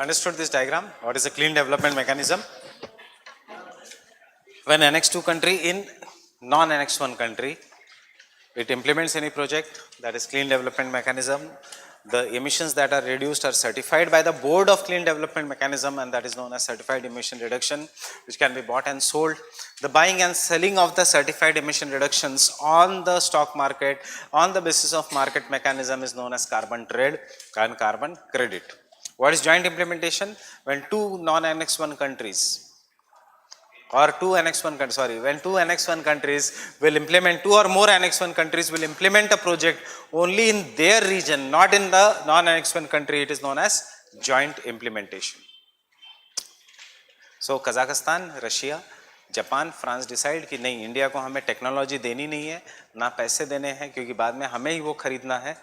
understood this diagram? What is a clean development mechanism? When Annex 2 country in non-Annex 1 country, it implements any project, that is clean development mechanism. The emissions that are reduced are certified by the Board of Clean Development Mechanism, and that is known as certified emission reduction, which can be bought and sold. The buying and selling of the certified emission reductions on the stock market on the basis of market mechanism is known as carbon trade and carbon credit. What is joint implementation? When two non-Annex 1 countries or two Annex 1 countries, sorry, when two Annex 1 countries will implement, two or more Annex 1 countries will implement a project only in their region, not in the non-Annex 1 country, it is known as joint implementation. So Kazakhstan, Russia, Japan, France decide कि नहीं, India को हमें technology देनी नहीं है, ना पैसे देने हैं, क्योंकि बाद में हमें ही वो खरीदना है,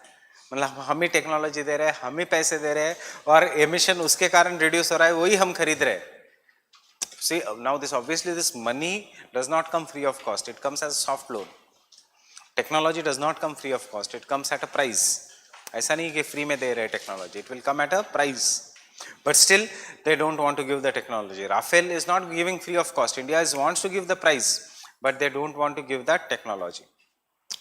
मतलब हम ही टेक्नोलॉजी दे रहे हैं, हम ही पैसे दे रहे हैं और एमिशन उसके कारण रिड्यूस हो रहा है, वही हम खरीद रहे हैं. See, now this obviously this money does not come free of cost, it comes as a soft loan. Technology does not come free of cost, it comes at a price. ऐसा नहीं कि free में दे रहे technology, it will come at a price. But still they don't want to give the technology. Rafael is not giving free of cost, India wants to give the price, but they don't want to give that technology.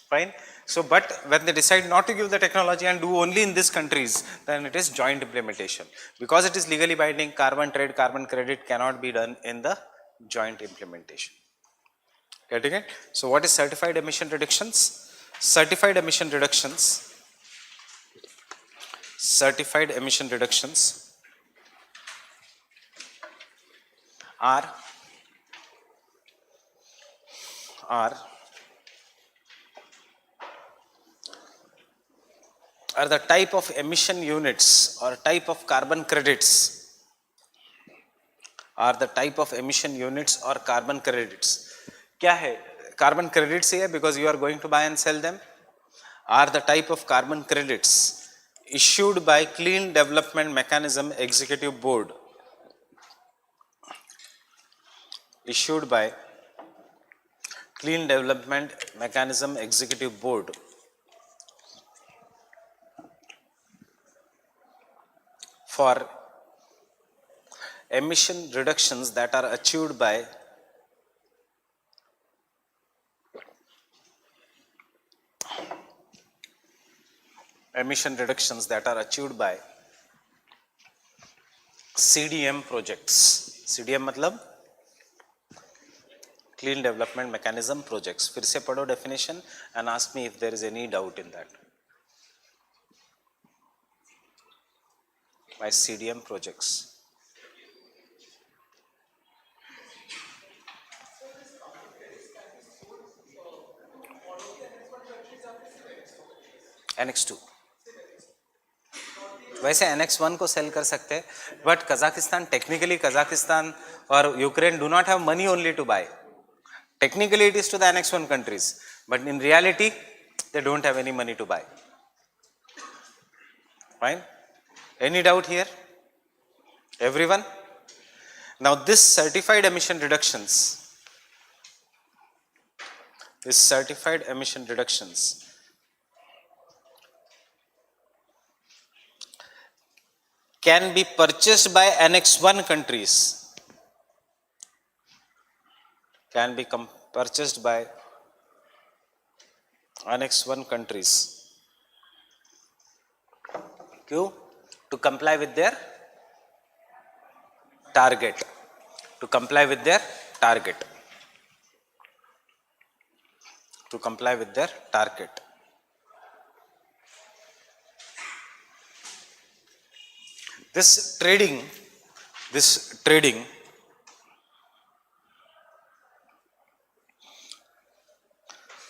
Fine. So, but when they decide not to give the technology and do only in these countries, then it is joint implementation. Because it is legally binding, carbon trade, carbon credit cannot be done in the joint implementation. Getting it? So, what is certified emission reductions? Certified emission reductions are the type of emission units or type of carbon credits, क्या है? Carbon credits है because you are going to buy and sell them, are the type of carbon credits issued by Clean Development Mechanism Executive Board, issued by Clean Development Mechanism Executive Board for emission reductions that are achieved by CDM projects. CDM मतलब Clean Development Mechanism projects. फिर से पढ़ो definition and ask me if there is any doubt in that. By CDM projects. Annex 2. वैसे Annex 1 को cell कर सकते हैं, but Kazakhstan, technically Kazakhstan और Ukraine do not have money only to buy. Technically it is to the Annex 1 countries, but in reality they don't have any money to buy. Fine? Any doubt here? Everyone? Now this certified emission reductions can be purchased by Annex 1 countries. Can be purchased by Annex 1 countries. क्यों? To comply with their target. To comply with their target. To comply with their target. This trading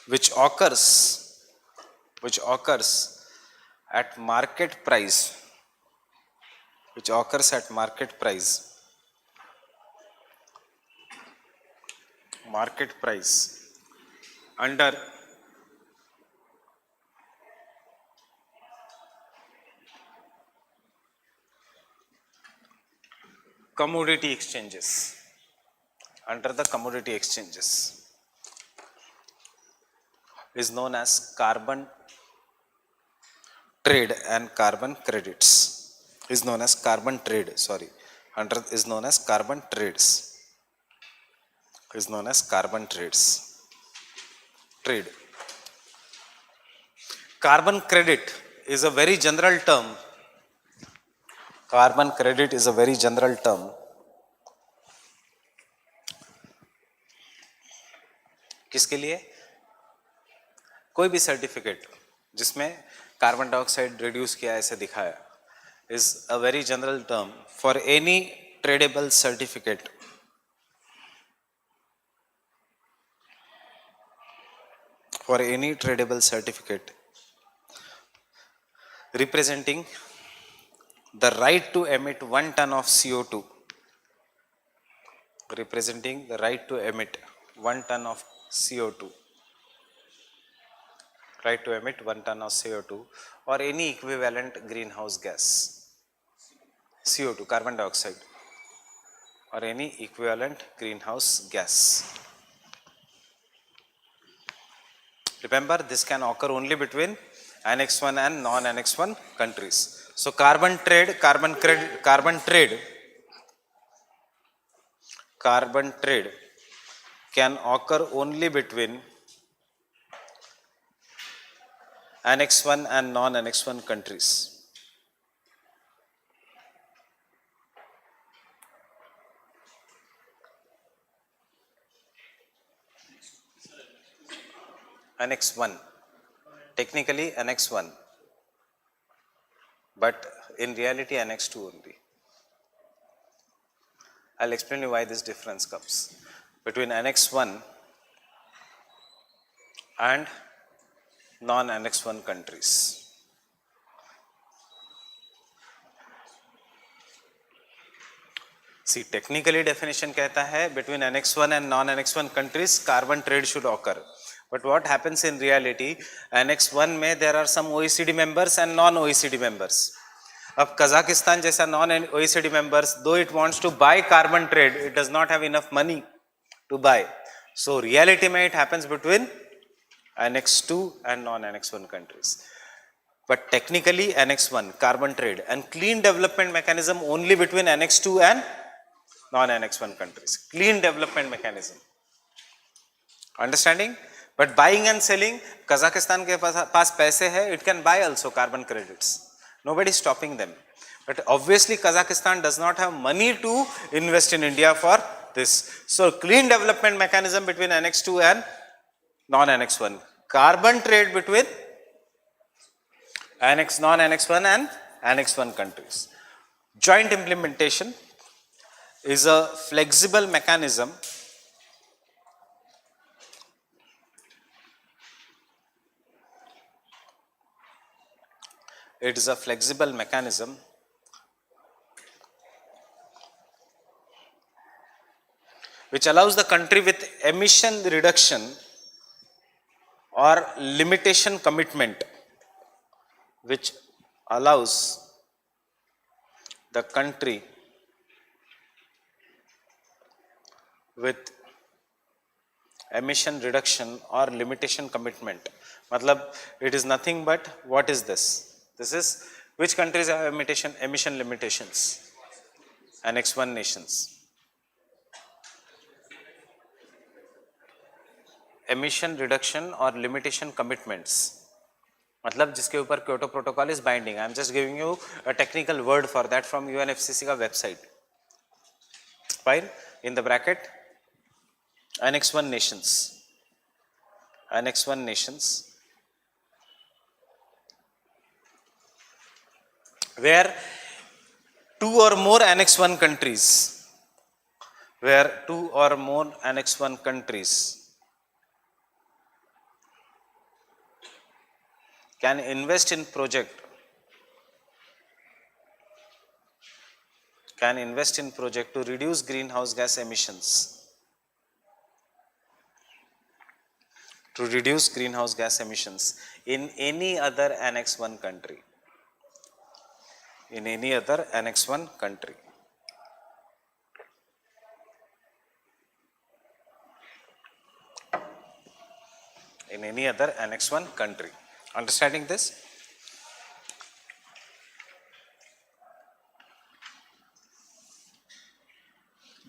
which occurs at market price, under commodity exchanges, is known as carbon trade and carbon credits. is known as carbon trade. Sorry, is known as carbon trades. Is known as carbon trades. Trade. Carbon credit is a very general term. Carbon credit is a very general term. किसके लिए? कोई भी certificate जिसमें carbon dioxide reduce किया ऐसे दिखाया, is a very general term for any tradable certificate. For any tradable certificate representing the right to emit 1 ton of CO2, representing the right to emit 1 ton of CO2, right to emit 1 ton of CO2 or any equivalent greenhouse gas, CO2, carbon dioxide, or any equivalent greenhouse gas. Remember, this can occur only between Annex 1 and non-Annex 1 countries. So carbon trade can occur only between Annex 1 and non-Annex 1 countries. Annex 1, technically Annex 1, but in reality Annex 2 only. I'll explain you why this difference comes between Annex 1 and non-Annex 1 countries. See, technically definition कहता है between Annex 1 and non-Annex 1 countries carbon trade should occur. But what happens in reality, Annex 1 में there are some OECD members and non-OECD members. अब Kazakhstan जैसा non-OECD members, though it wants to buy carbon trade, it does not have enough money to buy. So reality में it happens between Annex 2 and non-Annex 1 countries. But technically Annex 1, carbon trade and clean development mechanism only between Annex 2 and non-Annex 1 countries. Clean development mechanism. Understanding? But buying and selling, Kazakhstan के पास पैसे है, it can buy also carbon credits. Nobody is stopping them. But obviously Kazakhstan does not have money to invest in India for this. So clean development mechanism between Annex 2 and non-Annex 1. Carbon trade between non-Annex 1 and Annex 1 countries. Joint implementation is a flexible mechanism which allows the country with emission reduction or limitation commitment, which allows the country with emission reduction or limitation commitment. मतलब it is nothing but what is this? This is which countries have emission limitations? Annex 1 nations. Emission reduction or limitation commitments. मतलब जिसके ऊपर Kyoto Protocol is binding. I am just giving you a technical word for that from UNFCCC का website. Fine. In the bracket, Annex 1 nations. Annex 1 nations. Where two or more Annex 1 countries can invest in project to reduce greenhouse gas emissions. In any other Annex 1 country. In any other Annex 1 country. In any other Annex 1 country. Understanding this?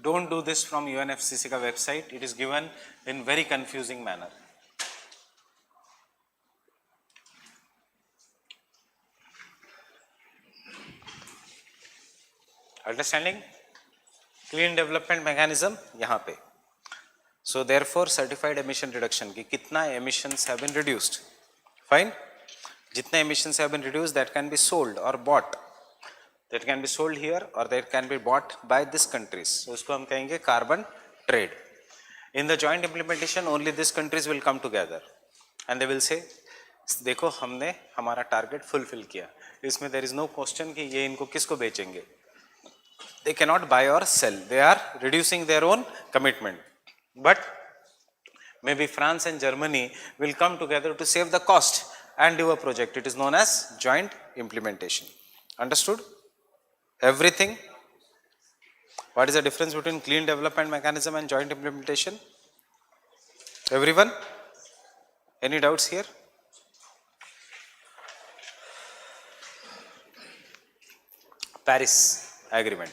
Don't do this from UNFCCC का website. It is given in very confusing manner. Understanding? Clean development mechanism यहाँ पे. So therefore certified emission reduction की कितना emissions have been reduced. Fine. जितने emissions have been reduced, that can be sold or bought. That can be sold here or that can be bought by these countries. So उसको हम कहेंगे carbon trade. In the joint implementation, only these countries will come together and they will say, देखो हमने हमारा target fulfill किया. इसमें there is no question कि ये इनको किसको बेचेंगे. They cannot buy or sell. They are reducing their own commitment. But maybe France and Germany will come together to save the cost and do a project. It is known as joint implementation. Understood? Everything? What is the difference between clean development mechanism and joint implementation? Everyone? Any doubts here? Paris Agreement.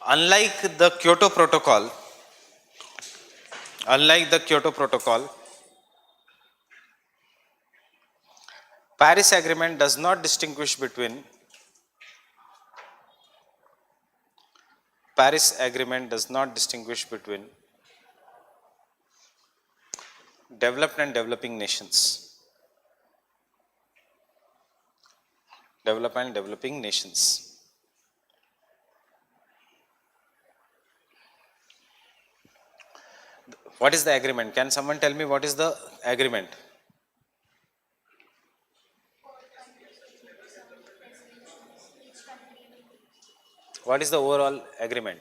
Unlike the Kyoto Protocol, Paris Agreement does not distinguish between developed and developing nations. Developed and developing nations. What is the agreement? Can someone tell me what is the agreement? What is the overall agreement?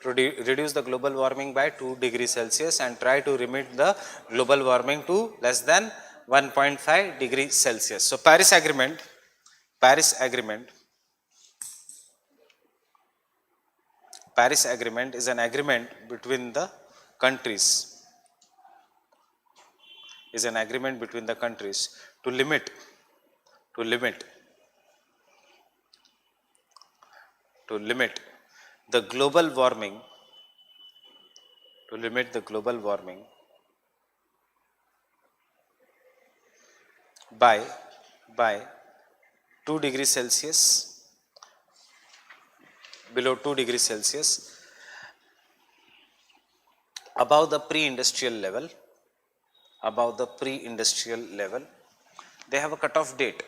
To reduce the global warming by 2 degrees Celsius and try to limit the global warming to less than 1.5 degrees Celsius. So Paris Agreement is an agreement between the countries. To limit the global warming by 2 degrees Celsius, below 2 degrees Celsius, above the pre-industrial level. They have a cut-off date.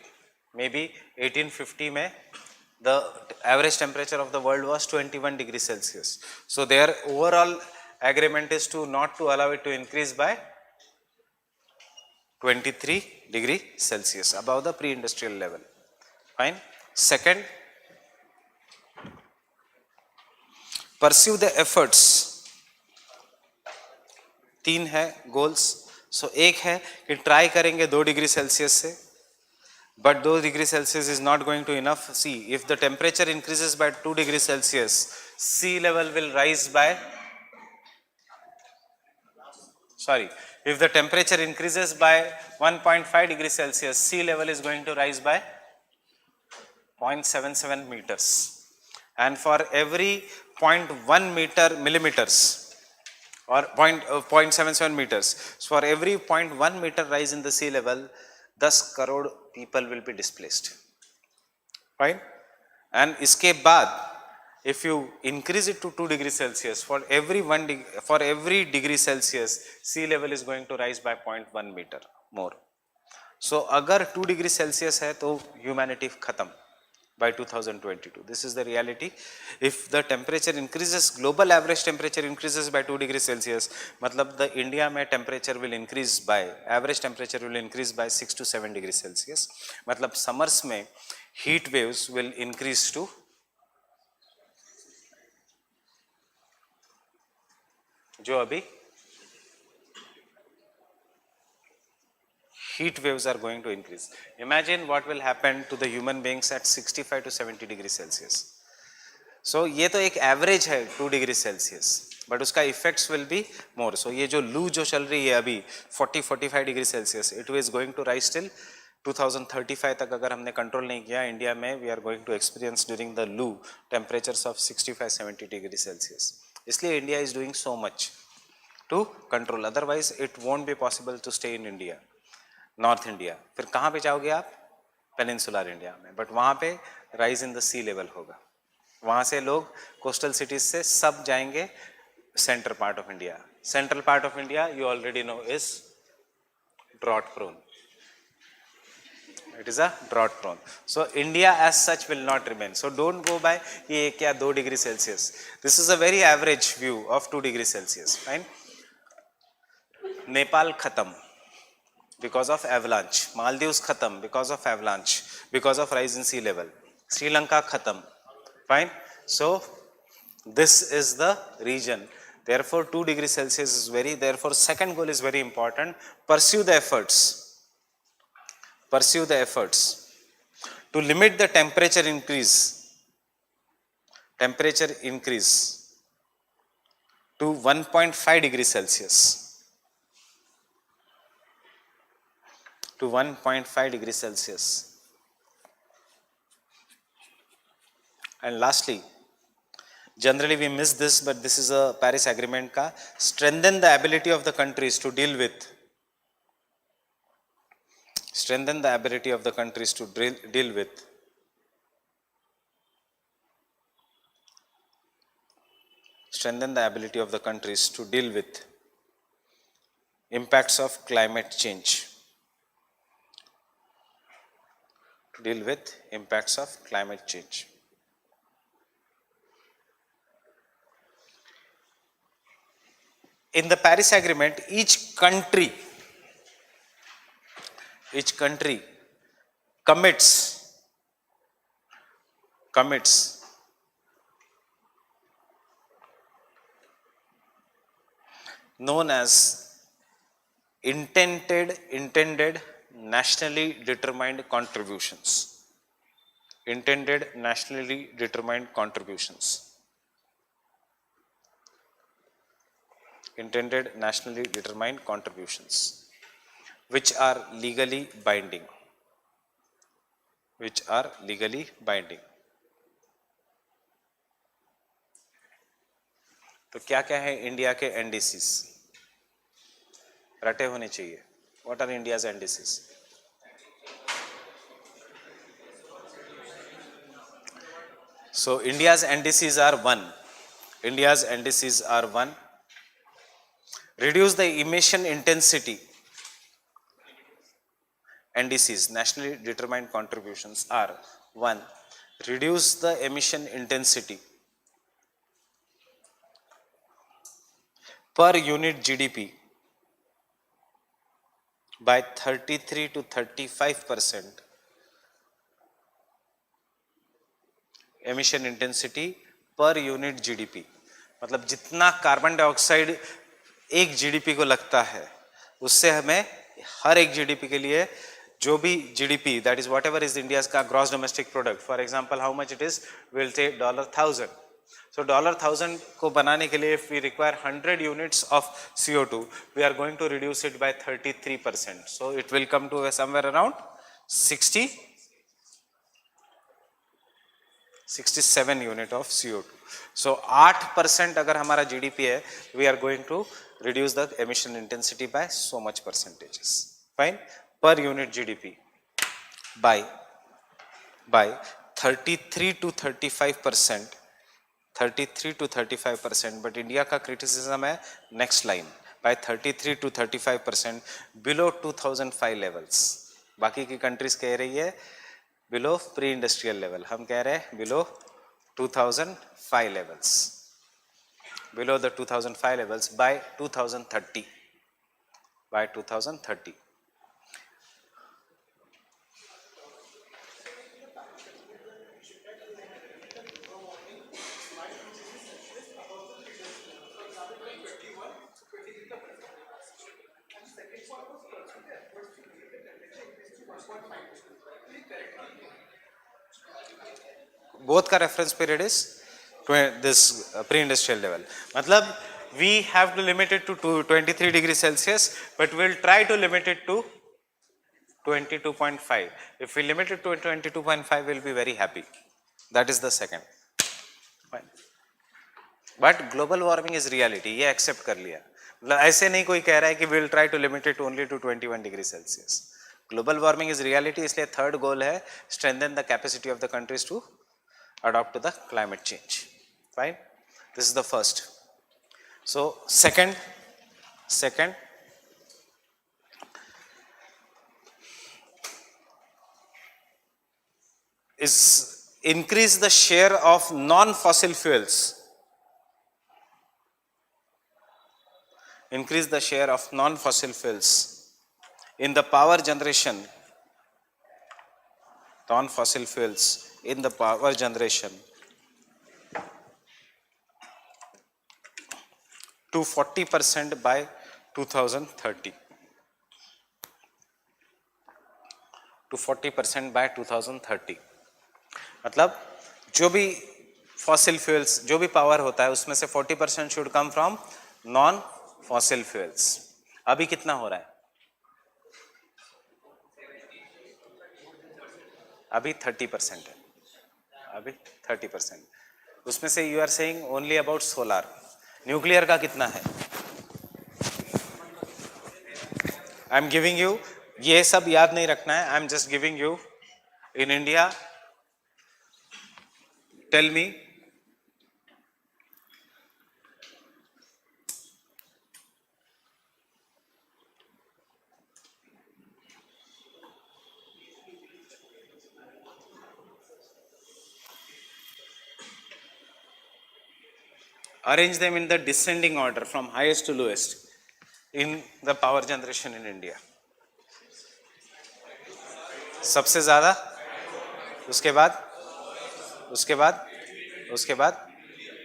Maybe 1850 में the average temperature of the world was 21 degrees Celsius. So their overall agreement is to not to allow it to increase by 23 degrees Celsius above the pre-industrial level. Fine. Second, pursue the efforts. 3 है goals. So एक है कि try करेंगे 2 degree Celsius से, but 2 degree Celsius is not going to enough. See, if the temperature increases by 2 degrees Celsius, sea level will rise by, if the temperature increases by 1.5 degrees Celsius, sea level is going to rise by 0.77 meters. And for every 0.1 millimeters, or 0.77 meters, so for every 0.1 meter rise in the sea level, 10 crore people will be displaced. Fine. And इसके बाद, if you increase it to 2 degrees Celsius, for every degree Celsius, sea level is going to rise by 0.1 meter more. So अगर 2 degree Celsius है तो humanity खत्म by 2022. This is the reality. If the temperature increases, global average temperature increases by 2 degrees Celsius, मतलब the India में temperature will increase by, average temperature will increase by 6 to 7 degrees Celsius. मतलब summers में heat waves will increase to जो अभी heat waves are going to increase. Imagine what will happen to the human beings at 65 to 70 degrees Celsius. So ये तो एक average है 2 degrees Celsius. But उसका effects will be more. So ये जो लू जो चल रही है अभी 40-45 degree Celsius, it is going to rise till 2035 तक. अगर हमने कंट्रोल नहीं किया इंडिया में, we are going to experience during the loo temperatures of 65-70 degree Celsius. इसलिए India is doing so much to control, otherwise it won't be possible to stay in India. North India, फिर कहाँ पे जाओगे आप? Peninsular India में. But वहाँ पे rise in the sea level होगा. वहाँ से लोग कोस्टल सिटीज से सब जाएंगे central part of India. Central part of India you already know is drought prone. It is a drought prone. So India as such will not remain. So don't go by ये क्या 2 degree Celsius. This is a very average view of 2 degree Celsius. Fine. Nepal खत्म because of avalanche. Maldives खत्म because of avalanche, because of rise in sea level. Sri Lanka खत्म. Fine. So this is the region. Therefore 2 degree Celsius is very, therefore second goal is very important. Pursue the efforts to limit the temperature increase to 1.5 degree Celsius. To 1.5 degree Celsius. And lastly, generally we miss this, but this is a Paris Agreement ka, strengthen the ability of the countries to deal with strengthen the ability of the countries to deal with impacts of climate change. In the Paris Agreement, each country commits known as intended nationally determined contributions. Which are legally binding. तो क्या क्या है India के NDCs? रटे होने चाहिए. What are India's NDCs? So India's NDCs are 1. Reduce the emission intensity. NDCs, nationally determined contributions, are 1. Reduce the emission intensity per unit GDP by 33 to 35%. Emission intensity per unit GDP, मतलब जितना carbon dioxide एक GDP को लगता है, उससे हमें हर एक GDP के लिए जो भी GDP, that is whatever is India's का gross domestic product, for example how much it is, will take $1,000. So $1,000 को बनाने के लिए if we require 100 units of CO2, we are going to reduce it by 33%. So it will come to somewhere around 67 unit of CO2. So 8% अगर हमारा GDP है, we are going to reduce the emission intensity by so much percentages. Fine. Per unit GDP by 33 to 35%. But India का criticism है next line, by 33 to 35% below 2005 levels. बाकी की countries कह रही है below pre-industrial level, हम कह रहे हैं below 2005 levels. Below the 2005 levels by 2030. Both का reference period is this pre-industrial level. मतलब we have to limit it to 23 degrees Celsius, but we'll try to limit it to 22.5. If we limit it to 22.5, we'll be very happy. That is the second. Fine. But global warming is reality, ये accept कर लिया. मतलब ऐसे नहीं कोई कह रहा है कि we'll try to limit it only to 21 degrees Celsius. Global warming is reality, इसलिए third goal है strengthen the capacity of the countries to adopt to the climate change. Fine. This is the first. So second is increase the share of non-fossil fuels. Increase the share of non-fossil fuels in the power generation. Non-fossil fuels in the power generation to 40% by 2030. To 40% by 2030. मतलब जो भी fossil fuels, जो भी power होता है उसमें से 40% should come from non fossil fuels. अभी कितना हो रहा है? अभी 30% है. अभी 30%. उसमें से you are saying only about solar. Nuclear का कितना है? आई एम गिविंग यू, ये सब याद नहीं रखना है. I am just giving you in India. Tell me arrange them in the descending order from highest to lowest in the power generation in India. सबसे ज़्यादा, उसके बाद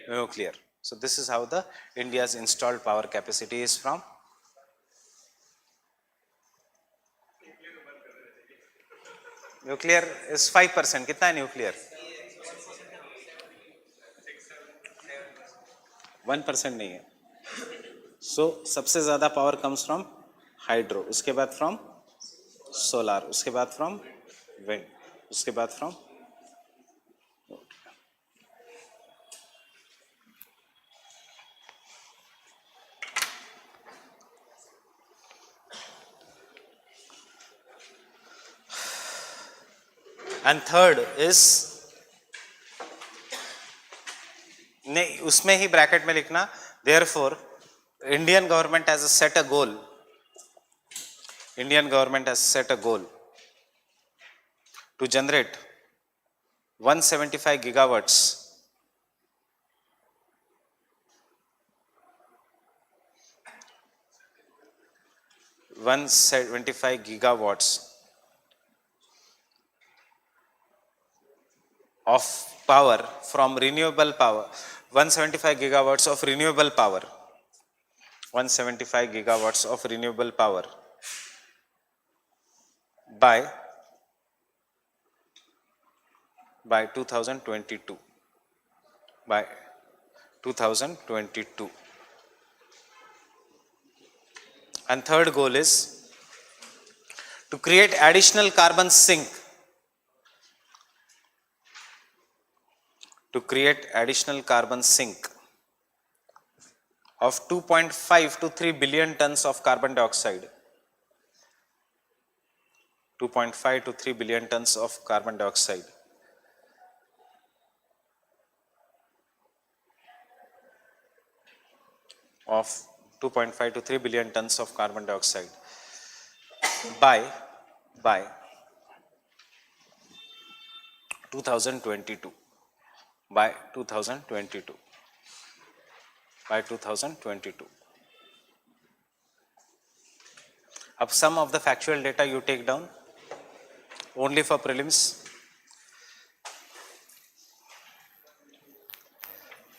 nuclear. So this is how the India's installed power capacity is from. Nuclear is 5%. कितना है nuclear? 1% नहीं है. So सबसे ज़्यादा power comes from hydro, उसके बाद from solar, उसके बाद from wind, उसके बाद from and third is नहीं, उसमें ही ब्रैकेट में लिखना. Therefore, Indian government has set a goal. Indian government has set a goal to generate 175 gigawatts of power from renewable power. 175 gigawatts of renewable power. 175 gigawatts of renewable power by 2022. By 2022. And third goal is to create additional carbon sink. To create additional carbon sink of 2.5 to 3 billion tons of carbon dioxide. 2.5 to 3 billion tons of carbon dioxide. Of 2.5 to 3 billion tons of carbon dioxide by 2022. By 2022. By 2022. अब some of the factual data you take down only for prelims.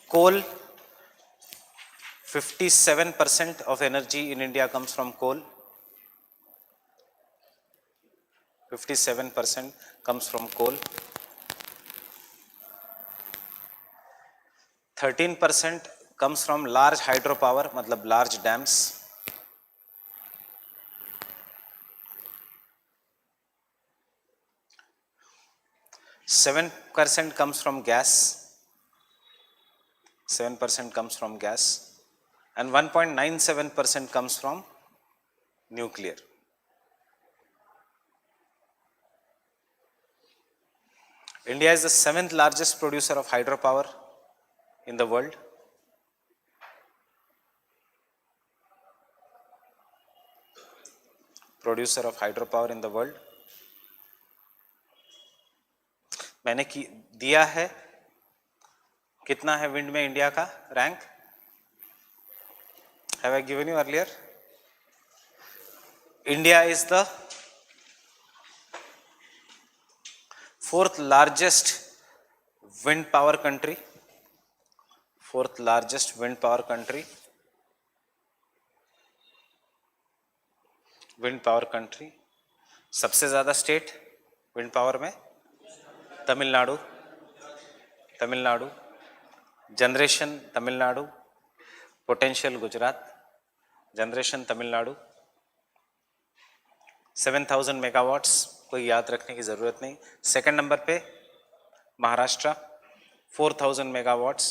Coal, 57% of energy in India comes from coal. 57% comes from coal. 13% comes from large hydropower, मतलब large dams. 7% comes from gas. 7% comes from gas, and 1.97% comes from nuclear. India is the 7th largest producer of hydropower in the world. Producer of hydropower in the world. मैंने दिया है कितना है wind में India का rank. Have I given you earlier? India is the 4th largest wind power country. 4th largest wind power country. Wind power country. सबसे ज़्यादा state wind power में Tamil Nadu. Tamil Nadu. Generation Tamil Nadu. Potential Gujarat. Generation Tamil Nadu. 7000 megawatts, कोई याद रखने की ज़रूरत नहीं. सेकंड नंबर पे महाराष्ट्र 4000 मेगावाट्स.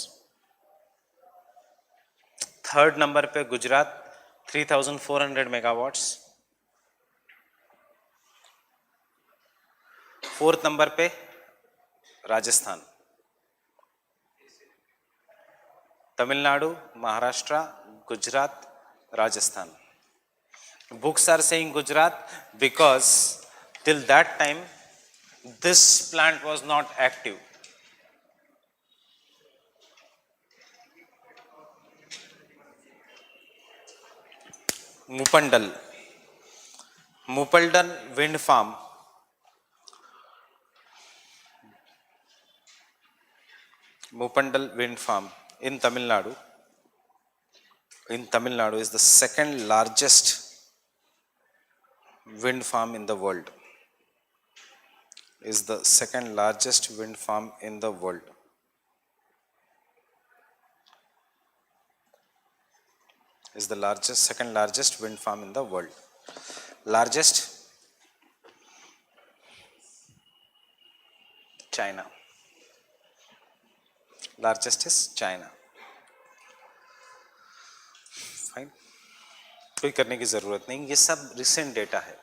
थर्ड नंबर पे गुजरात 3400 मेगावाट्स. फोर्थ नंबर पे Rajasthan. Tamil Nadu, Maharashtra, Gujarat, Rajasthan. Books are saying Gujarat because till that time this plant was not active. Mupaldan wind farm. Mupandal wind farm in Tamil Nadu. In Tamil Nadu is the second largest wind farm in the world. Is the second largest wind farm in the world. Is the largest, second largest wind farm in the world. Largest, China. Largest is China. Fine. कोई करने की ज़रूरत नहीं, ये सब recent data है.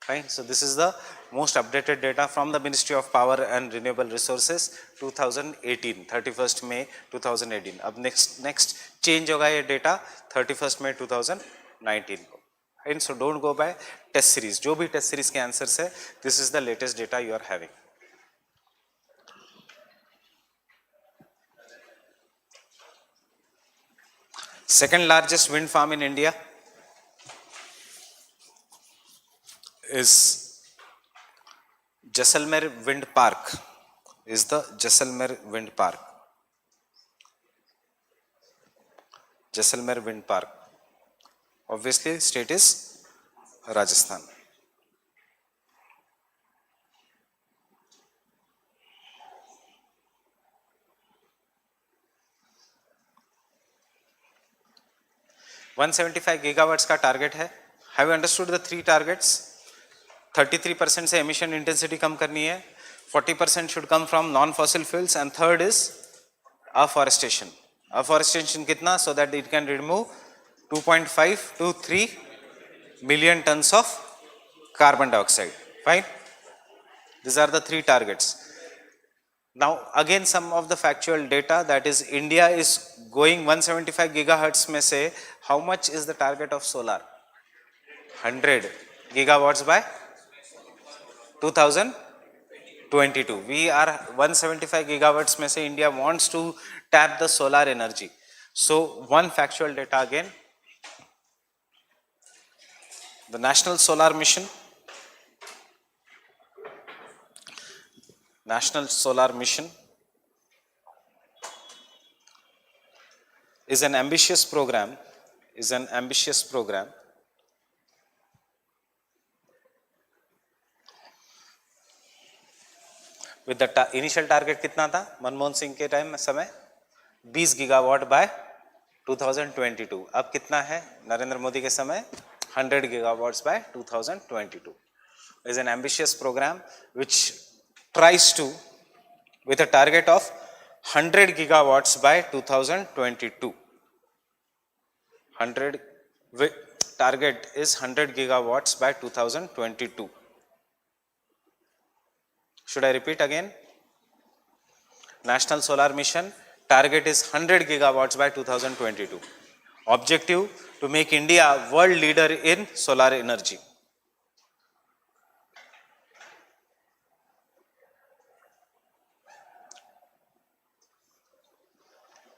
Fine. So this is the most updated data from the Ministry of Power and Renewable Resources 2018, 31st May 2018. अब next change होगा ये data 31st May 2019 को. And so don't go by test series. जो भी test series के answers है, this is the latest data you are having. Second largest wind farm in India is Jaisalmer Wind Park. Is the Jaisalmer Wind Park. Jaisalmer Wind Park. Obviously, state is Rajasthan. $175 gigawatts का target है. Have you understood the three targets? 33% से emission intensity कम करनी है. 40% should come from non-fossil fuels, and third is afforestation. Afforestation कितना? So that it can remove 2.5 to 3 million tons of carbon dioxide. Fine. These are the three targets. Now again some of the factual data, that is India is going 175 gigahertz में से how much is the target of solar? 100 gigawatts by 2022. We are 175 gigawatts में से India wants to tap the solar energy. So one factual data again, the National Solar Mission. National Solar Mission is an ambitious program. With the initial target कितना था मनमोहन सिंह के time में समय 20 gigawatt bye 2022 अब कितना है नरेंद्र मोदी के समय 100 gigawatts by 2022 is an ambitious program which tries to with a target of 100 gigawatts by 2022. 100 target is 100 gigawatts by 2022. Should I repeat again? National Solar Mission target is 100 gigawatts by 2022. Objective to make India world leader in solar energy.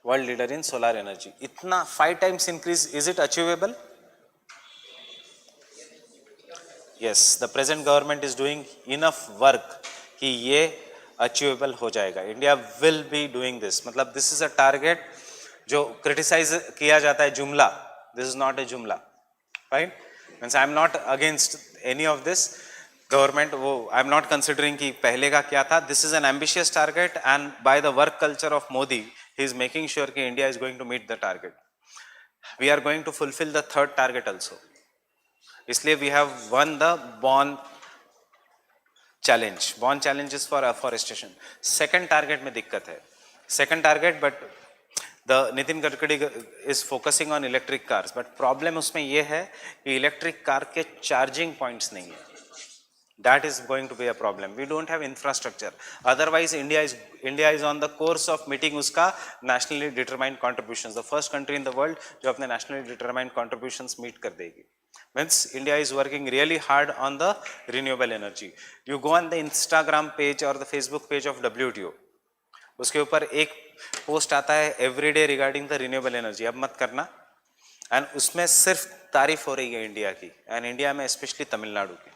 World leader in solar energy. इतना 5 times increase, is it achievable? Yes, the present government is doing enough work कि ये achievable हो जाएगा. India will be doing this. मतलब this is a target जो criticise किया जाता है जुमला. दिस इज नॉट ए जुमला, right? Means I am not against any of this government. वो आई एम नॉट कंसिडरिंग कि पहले का क्या था. This is an ambitious target and by the work culture of Modi he is making sure कि India is going to meet the target. We are going to fulfil the third target also. इसलिए we have one the Bonn challenge. Bonn challenge is for afforestation. Second target में दिक्कत है. Second target but the Nitin Gadkari is focusing on electric cars. But problem उसमें यह है कि electric car के charging points नहीं है. That is going to be a problem. We don't have infrastructure. Otherwise, India is on the course of meeting उसका nationally determined contributions. The first country in the world जो अपने nationally determined contributions meet कर देगी. Means India is working really hard on the renewable energy. You go on the Instagram page or the Facebook page of WTO. उसके ऊपर एक post आता है everyday regarding the renewable energy. अब मत करना. And उसमें सिर्फ तारीफ हो रही है इंडिया की. And इंडिया में especially तमिलनाडु की.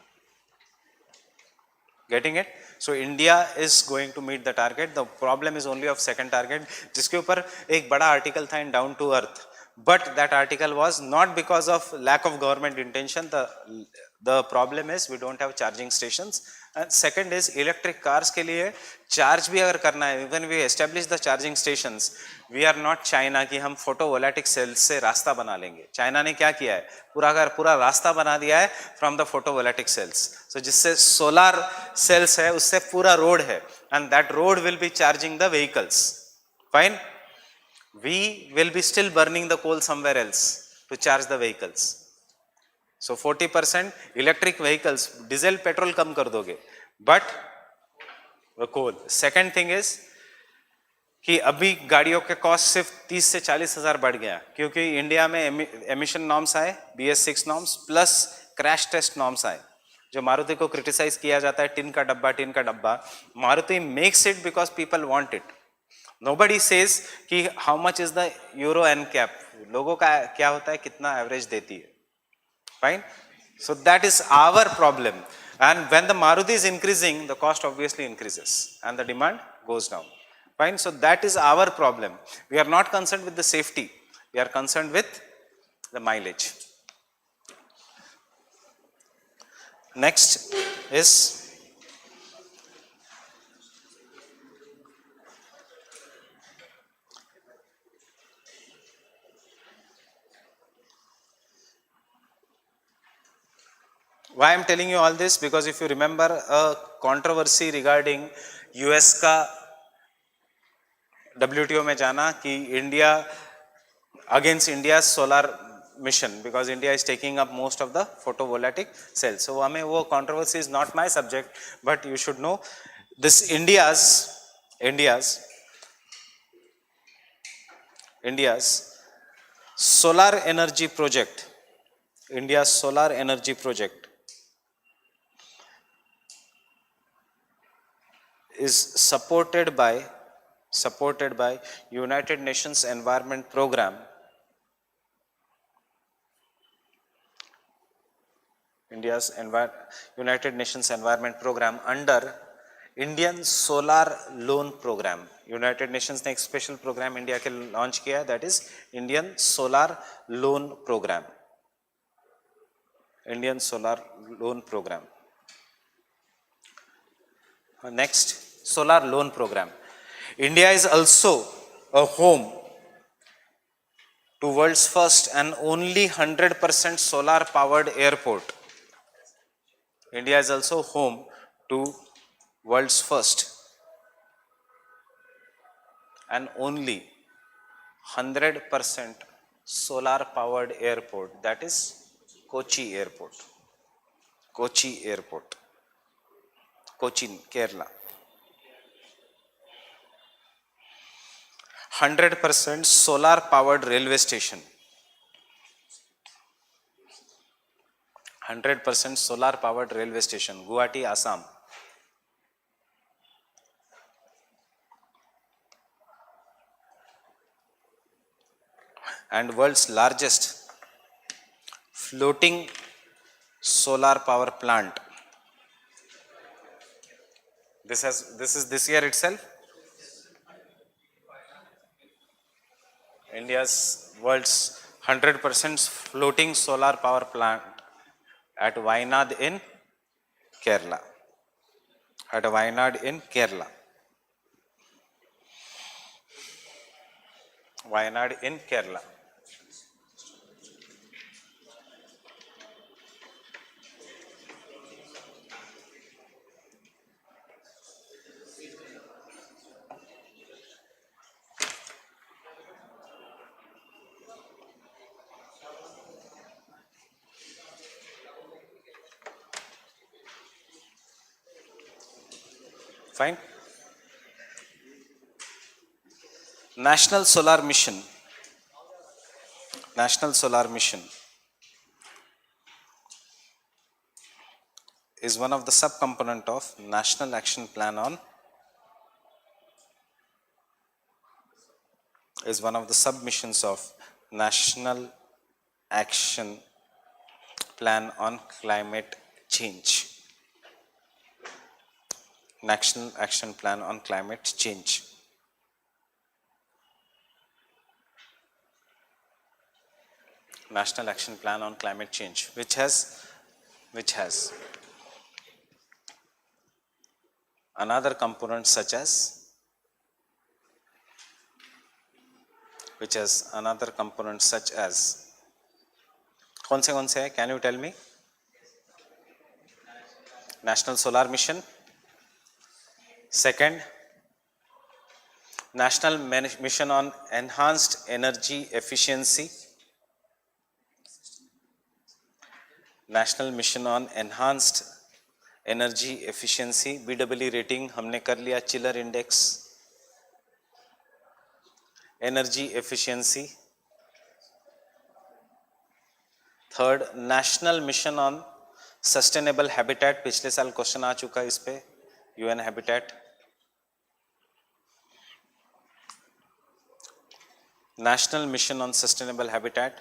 Getting it? So India is going to meet the target. The problem is only of second target, जिसके ऊपर एक बड़ा article था in Down to Earth. But that article was not because of lack of government intention. The problem is we don't have charging stations. And second is electric cars के लिए charge भी अगर करना है, even we establish the charging stations, we are not China कि हम photovoltaic cells से रास्ता बना लेंगे. चाइना ने क्या किया है? पूरा रास्ता बना दिया है from the photovoltaic cells. So जिससे solar cells है उससे पूरा road है and that road will be charging the vehicles. Fine? We will be still burning the coal somewhere else to charge the vehicles. So 40% electric vehicles, diesel petrol कम कर दोगे, but coal. Second thing is कि अभी गाड़ियों के cost सिर्फ 30 से 40 हज़ार बढ़ गया क्योंकि इंडिया में एमिशन नॉर्म्स आए, BS6 norms plus crash test norms आए. जो मारुति को क्रिटिसाइज किया जाता है टिन का डब्बा, Maruti makes it because people want it. Nobody says कि how much is the euro NCAP. लोगों का क्या होता है, कितना एवरेज देती है. Fine? So that is our problem. And when the Maruti is increasing, the cost obviously increases and the demand goes down. Fine? So that is our problem. We are not concerned with the safety. We are concerned with the mileage. Next is why I am telling you all this, because if you remember a controversy regarding US का WTO में जाना कि India against India's solar mission because India is taking up most of the photovoltaic cells. So हमें वो controversy is not my subject, but you should know this India's solar energy project. India's solar energy project is supported by United Nations Environment Program. India's United Nations Environment Program under Indian Solar Loan Program. United Nations ने एक special programme India के launch किया है, that is Indian Solar Loan Program. Indian Solar Loan Program. Next, Solar Loan Program. India is also a home to world's first and only 100% solar powered airport. India is also home to world's first and only 100% solar powered airport, that is Kochi Airport. Kochi Airport, Cochin, Kerala. 100% solar powered railway station. 100% solar powered railway station, Guwahati, Assam. And world's largest floating solar power plant. This is this year itself. India's world's 100% floating solar power plant at Wayanad in Kerala. At Wayanad in Kerala. Wayanad in Kerala. Fine. National Solar Mission. National Solar Mission is one of the subcomponent of National Action Plan on is one of the submissions of National Action Plan on Climate Change. National Action Plan on Climate Change. National Action Plan on Climate Change, which has another component such as कौन से है? Can you tell me? National Solar Mission. Second, National Mission on Enhanced Energy Efficiency. National Mission on Enhanced Energy Efficiency. BEE rating हमने कर लिया. Chiller Index. Energy Efficiency. Third, National Mission on Sustainable Habitat. पिछले साल question आ चुका है इस पे. UN Habitat. National Mission on Sustainable Habitat.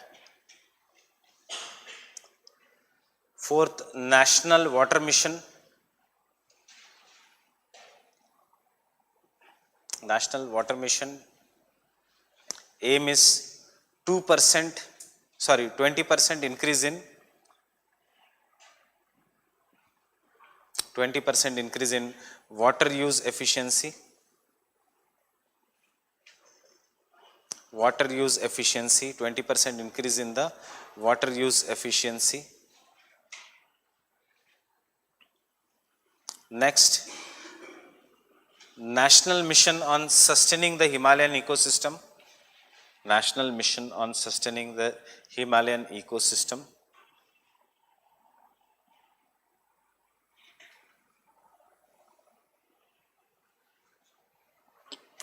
Fourth, National Water Mission. National Water Mission. Aim is 20% increase in 20% increase in water use efficiency. Water use efficiency, 20% increase in the water use efficiency. Next, National Mission on Sustaining the Himalayan Ecosystem. National Mission on Sustaining the Himalayan Ecosystem.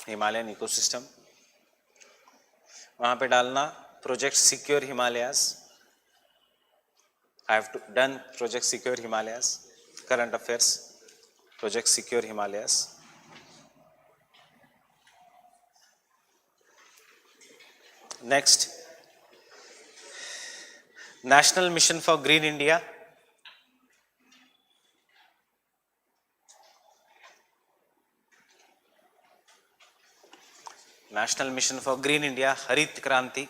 Himalayan Ecosystem. वहाँ पे डालना Project Secure Himalayas. I have done Project Secure Himalayas. Current Affairs. Project Secure Himalayas. Next, National Mission for Green India. National Mission for Green India, हरित क्रांति.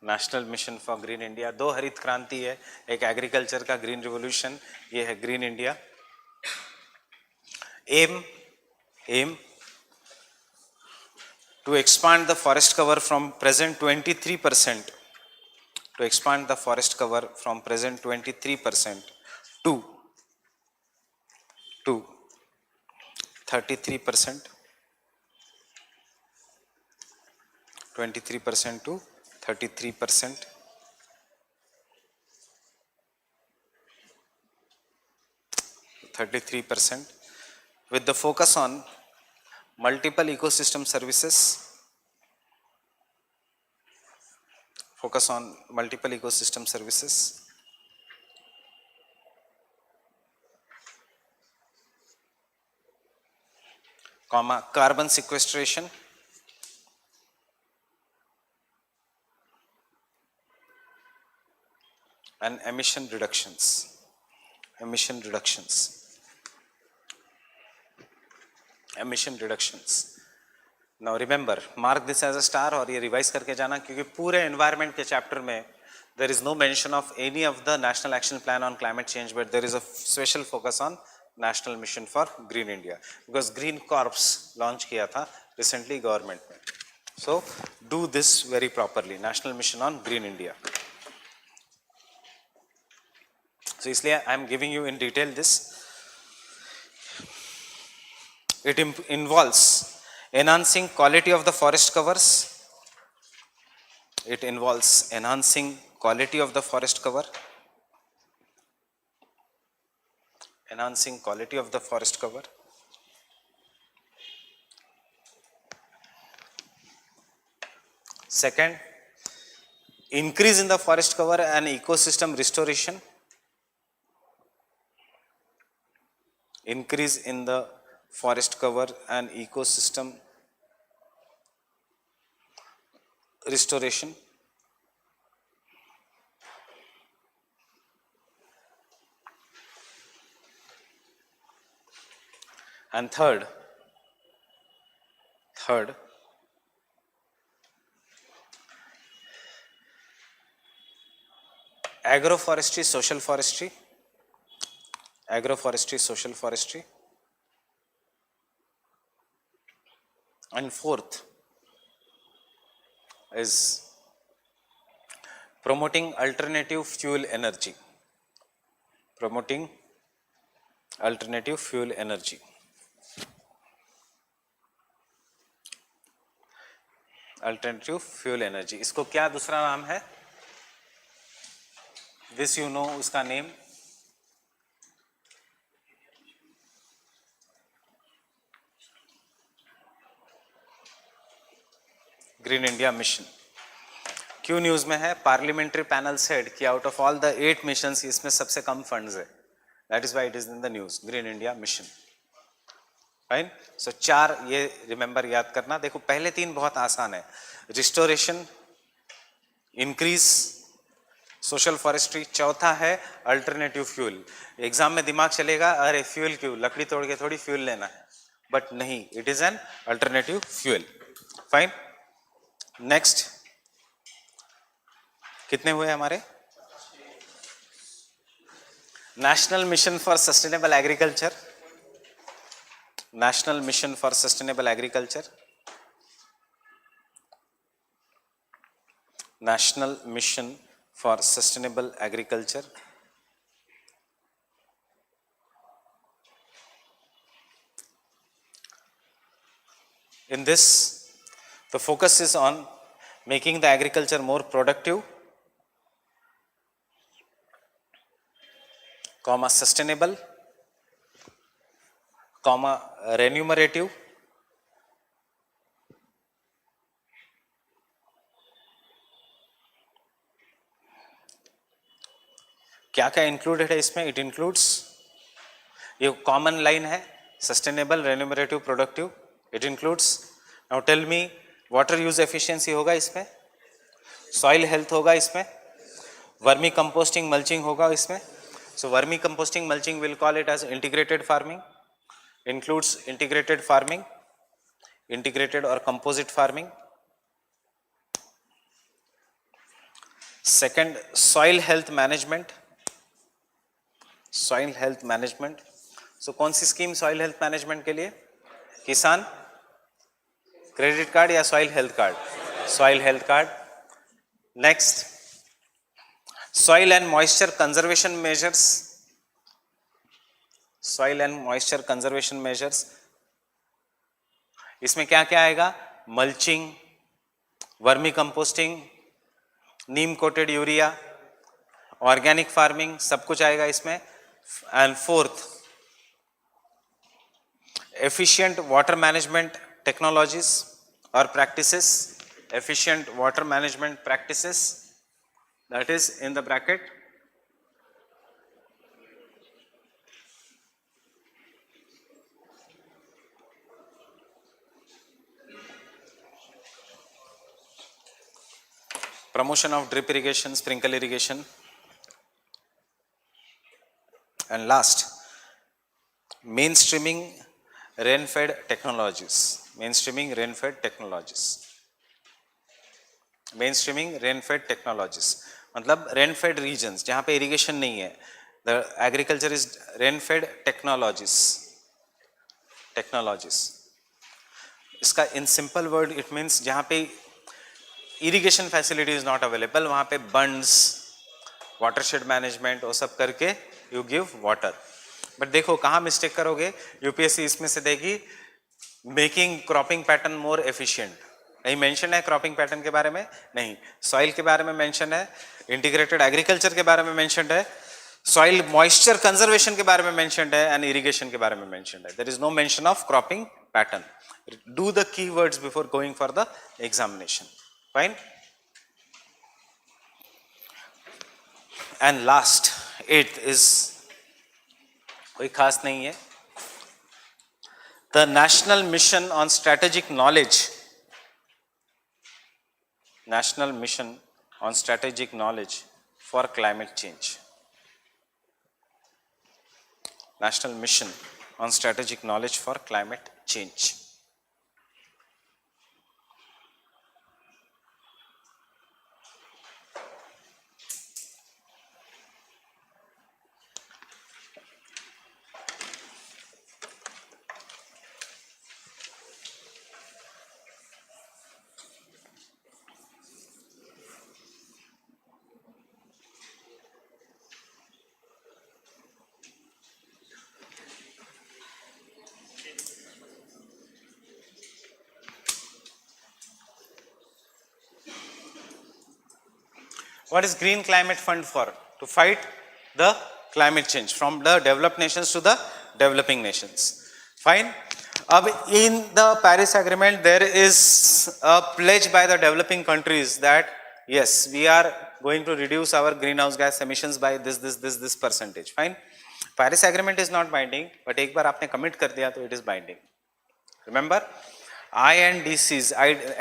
National Mission for Green India. दो हरित क्रांति है, एक एग्रीकल्चर का green revolution, ये है green India. Aim to expand the forest cover from present 23%, to expand the forest cover from present 23% to 33%, 23% to 33%, 33%, with the focus on multiple ecosystem services, focus on multiple ecosystem services, comma, carbon sequestration, and emission reductions, emission reductions, emission reductions. Now remember, mark this as a star और ये revise करके जाना, क्योंकि पूरे environment के chapter में there is no mention of any of the national action plan on climate change, but there is a special focus on national mission for green India, because green corps launch किया था recently government में. So do this very properly, national mission on green India. So इसलिए I am giving you in detail this. It involves enhancing quality of the forest covers. It involves enhancing quality of the forest cover, enhancing quality of the forest cover. Second, increase in the forest cover and ecosystem restoration. Increase in the forest cover and ecosystem restoration. And third, agroforestry, social forestry, agroforestry, social forestry. And fourth is promoting alternative fuel energy, promoting alternative fuel energy. Alternative fuel energy, इसको क्या दूसरा नाम है? This you know उसका name? Green India mission. क्यों news में है? Parliamentary panel said कि out of all the 8 missions इसमें सबसे कम फंड्स है. That is why it is in the news, green India mission. Fine. So 4 ये रिमेंबर याद करना. देखो पहले 3 बहुत आसान है. Restoration, increase, social forestry. चौथा है अल्टरनेटिव फ्यूल. एग्जाम में दिमाग चलेगा अरे फ्यूल क्यों, लकड़ी तोड़ के थोड़ी फ्यूल लेना है, बट नहीं, it is an alternative fuel. Fine. Next कितने हुए हमारे? National mission for sustainable agriculture, national mission for sustainable agriculture, national mission for sustainable agriculture. In this, the focus is on making the agriculture more productive, comma sustainable, comma remunerative, क्या क्या included है इसमें? It includes, ये common line है, sustainable, remunerative, productive. It includes. Now tell me, water use efficiency होगा इसमें, soil health होगा इसमें, वर्मी कंपोस्टिंग मल्चिंग होगा इसमें. So vermicomposting mulching will call it as integrated farming. Includes integrated farming, integrated और composite farming. Second, soil health management, soil health management. So कौन सी scheme soil health management के लिए? Kisan credit card या soil health card? Soil health card. Next, soil and moisture conservation measures. Soil and moisture conservation measures, इसमें क्या क्या आएगा? Mulching, vermicomposting, neem coated urea, organic farming, सब कुछ आएगा इसमें. And fourth, efficient water management technologies or practices. Efficient water management practices, that is in the bracket. Promotion of drip irrigation, sprinkle irrigation. And last, mainstreaming rain-fed technologies. Mainstreaming rain-fed technologies. Mainstreaming rain-fed technologies मतलब rain-fed regions जहाँ पे irrigation नहीं है. The agriculture is rain-fed technologies. Technologies. इसका in simple word it means जहाँ पे irrigation facility is not available, वहाँ पे bunds, watershed management वो सब करके you give water. बट देखो कहाँ मिस्टेक करोगे? यूपीएससी इसमें से देगी making cropping pattern more efficient. कहीं मेंशन है क्रॉपिंग पैटर्न के बारे में? नहीं. सॉइल के बारे में मेंशन है, इंटीग्रेटेड एग्रीकल्चर के बारे में मेंशन है, सॉइल मॉइस्चर कंजर्वेशन के बारे में मेंशन है, एंड इरिगेशन के बारे में मेंशन है. There is no mention of cropping pattern. Do the keywords before going for the examination. Fine. And last, eight is कोई खास नहीं है. The national mission on strategic knowledge. National mission on strategic knowledge for climate change. National mission on strategic knowledge for climate change. What is Green Climate Fund for? To fight the climate change from the developed nations to the developing nations. Fine. In the Paris Agreement, there is a pledge by the developing countries that yes, we are going to reduce our greenhouse gas emissions by this percentage. Fine. Paris Agreement is not binding, but एक बार आपने commit कर दिया तो it is binding. Remember,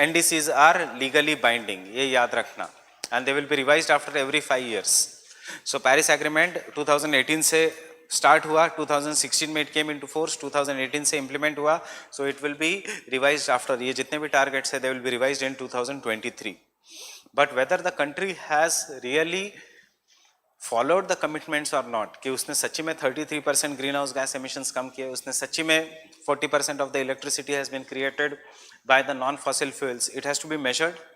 NDCs are legally binding. ये याद रखना. And they will be revised after every 5 years. So Paris Agreement 2018 से start हुआ, 2016 में it came into force, 2018 से implement हुआ, so it will be revised after. ये जितने भी targets है, they will be revised in 2023. But whether the country has really followed the commitments or not, कि उसने सच्ची में 33% greenhouse gas emissions कम किए, उसने सच्ची में 40% of the electricity has been created by the non-fossil fuels, it has to be measured.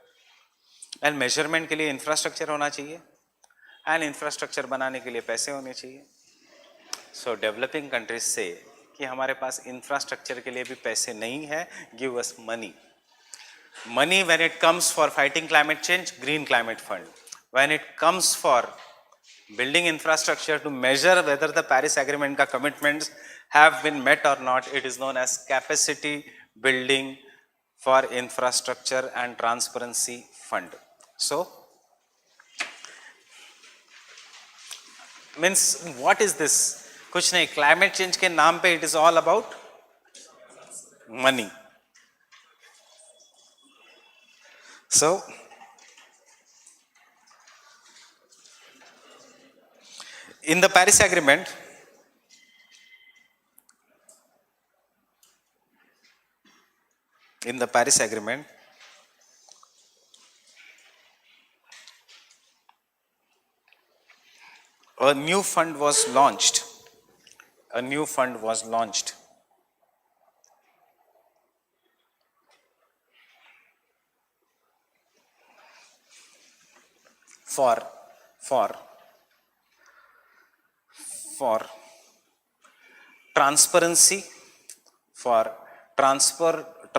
And measurement के लिए इंफ्रास्ट्रक्चर होना चाहिए, एंड इंफ्रास्ट्रक्चर बनाने के लिए पैसे होने चाहिए. सो डेवलपिंग कंट्रीज से कि हमारे पास इंफ्रास्ट्रक्चर के लिए भी पैसे नहीं है, give us money. Money when it comes for fighting climate change, green climate fund. When it comes for building infrastructure to measure whether the Paris agreement का कमिटमेंट्स हैव बीन मेट और not, it is known as capacity building for infrastructure and transparency fund. So, means what is this? कुछ नहीं, climate change के नाम पे it is all about money. So, in the Paris Agreement, a new fund was launched. for for for transparency, for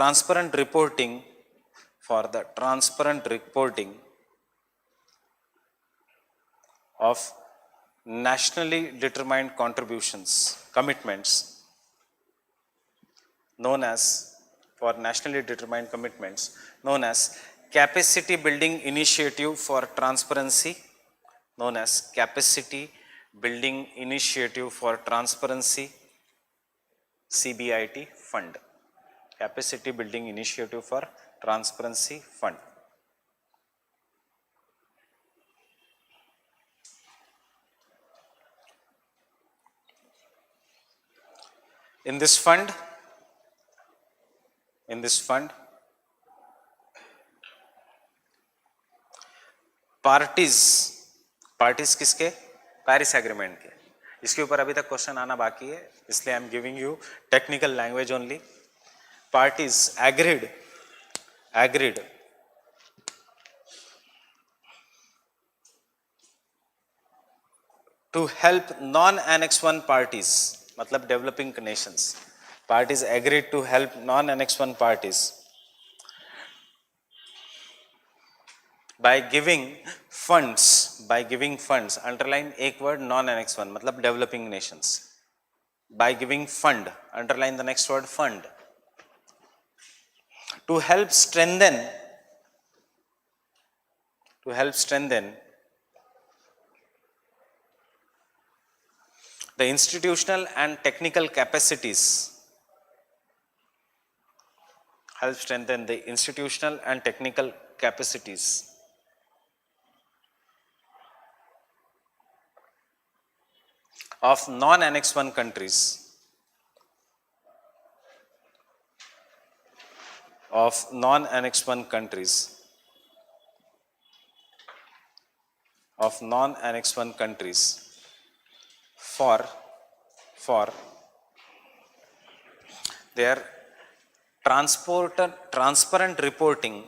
transparent reporting, for the transparent reporting of nationally determined contributions commitments, known as for nationally determined commitments known as capacity building initiative for transparency, known as capacity building initiative for transparency, CBIT fund, capacity building initiative for transparency fund. In this fund, parties किसके? Paris agreement के। इसके ऊपर अभी तक question आना बाकी है, इसलिए I am giving you technical language only. Parties agreed to help non annex 1 parties, मतलब developing nations. Parties agreed to help non annex 1 parties by giving funds, underline एक word non annex 1, मतलब developing nations, by giving fund, underline the next word fund, to help strengthen the institutional and technical capacities, of non-annex 1 countries, for their transparent reporting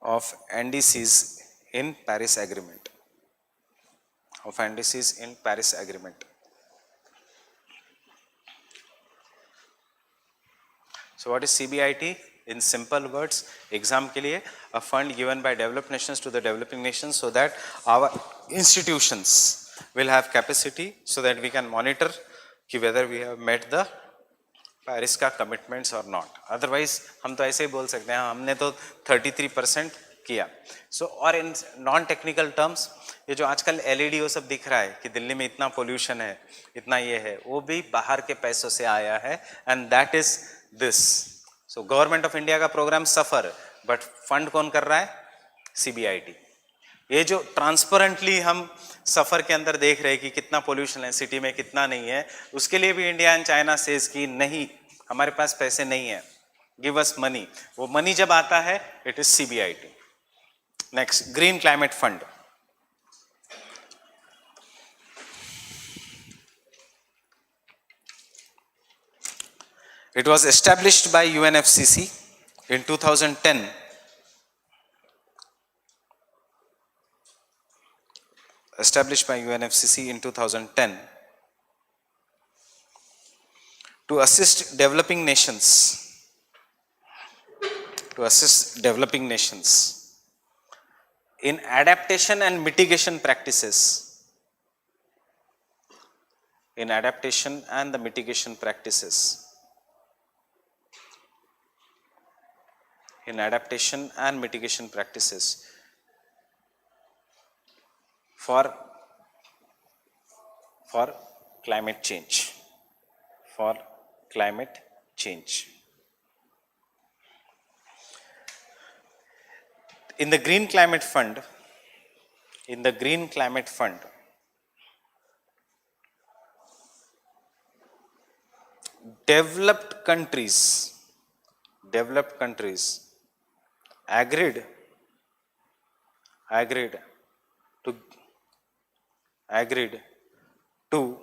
of NDCs in Paris Agreement. So what is CBIT? In simple words, exam के लिए a fund given by developed nations to the developing nations so that our institutions will have capacity so that we can monitor कि whether we have met the Paris का commitments or not. Otherwise हम तो ऐसे ही बोल सकते हैं हमने तो 33% किया। So और in non technical terms, ये जो आजकल LED वो सब दिख रहा है कि दिल्ली में इतना पोल्यूशन है, इतना ये है, वो भी बाहर के पैसों से आया है, and that is this. So government of India का प्रोग्राम सफर, बट फंड कौन कर रहा है? CBIT। ये जो ट्रांसपेरेंटली हम सफर के अंदर देख रहे हैं कि कितना पोल्यूशन है सिटी में, कितना नहीं है, उसके लिए भी इंडिया एंड चाइना सेज कि नहीं, हमारे पास पैसे नहीं है, गिव अस मनी। वो मनी जब आता है, it is CBIT। Next, green climate fund. It was established by UNFCCC in 2010 to assist developing nations in adaptation and mitigation practices, for climate change, in the green climate fund, developed countries agreed to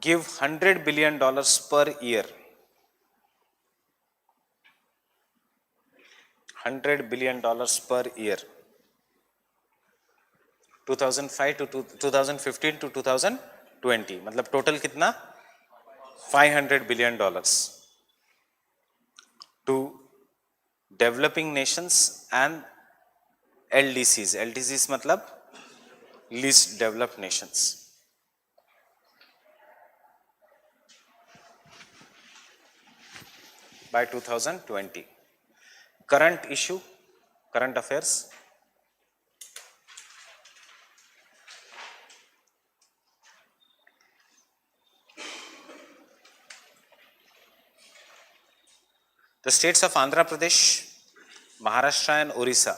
give $100 billion per year $100 billion per year, 2005 to 2015 to 2020, मतलब total कितना, $500 billion to developing nations and LDCs. LDCs मतलब least developed nations. By 2020. Current issue, current affairs. The states of Andhra Pradesh, Maharashtra and Orissa.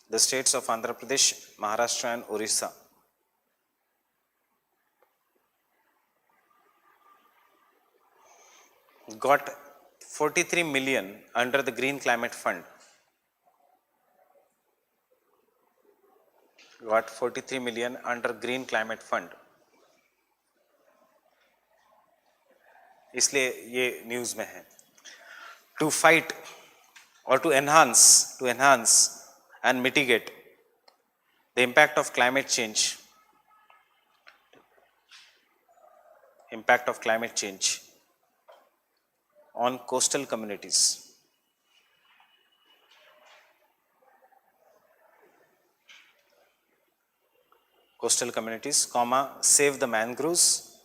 The states of Andhra Pradesh, Maharashtra and Orissa got 43 million under the Green Climate Fund. Got 43 million under Green Climate Fund. इसलिए ये news में है. To fight or to enhance and mitigate the impact of climate change. Impact of climate change on coastal communities. Coastal communities, comma, save the mangroves,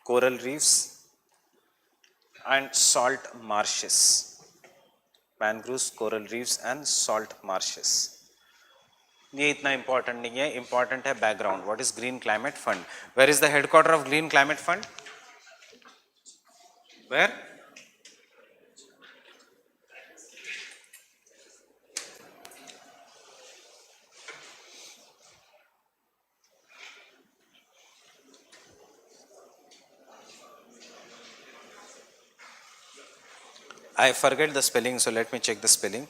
coral reefs and salt marshes. Mangroves, coral reefs and salt marshes. ये इतना important नहीं है, important है background. What is Green Climate Fund? Where is the headquarter of Green Climate Fund? Where? I forget the spelling, so let me check the spelling.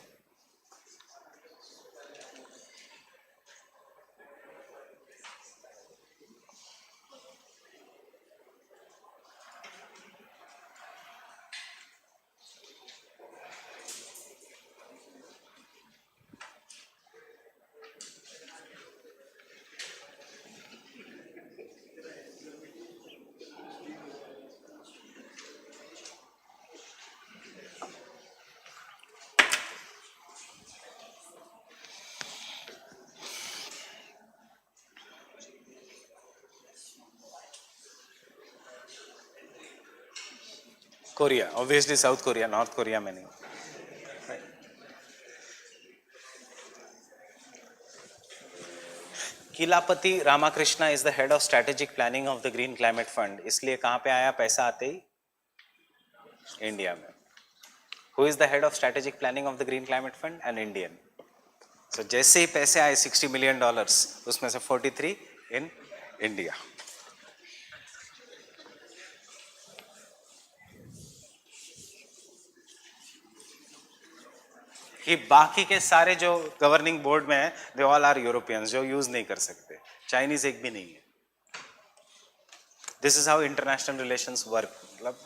Korea, obviously South Korea, North Korea में नहीं. किलापति Ramakrishna is the head of strategic planning of the Green Climate Fund. इसलिए कहाँ पे आया पैसा आते ही? India में. Who is the head of strategic planning of the Green Climate Fund? An Indian. So जैसे ही पैसे आए $60 million, उसमें से 43 in India. कि बाकी के सारे जो गवर्निंग बोर्ड में है, दे ऑल आर यूरोपियंस, जो यूज नहीं कर सकते. चाइनीज एक भी नहीं है. This is how international relations work. मतलब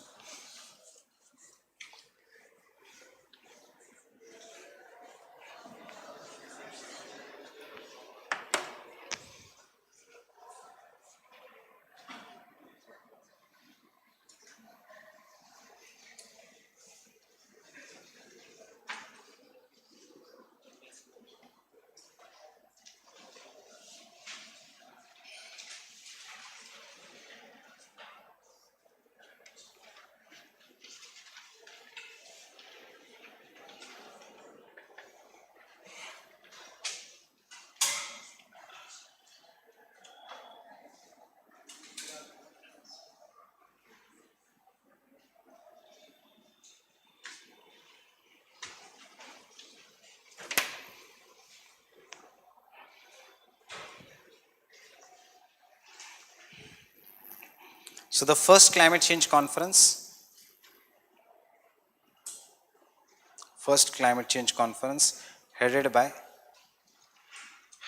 so the first climate change conference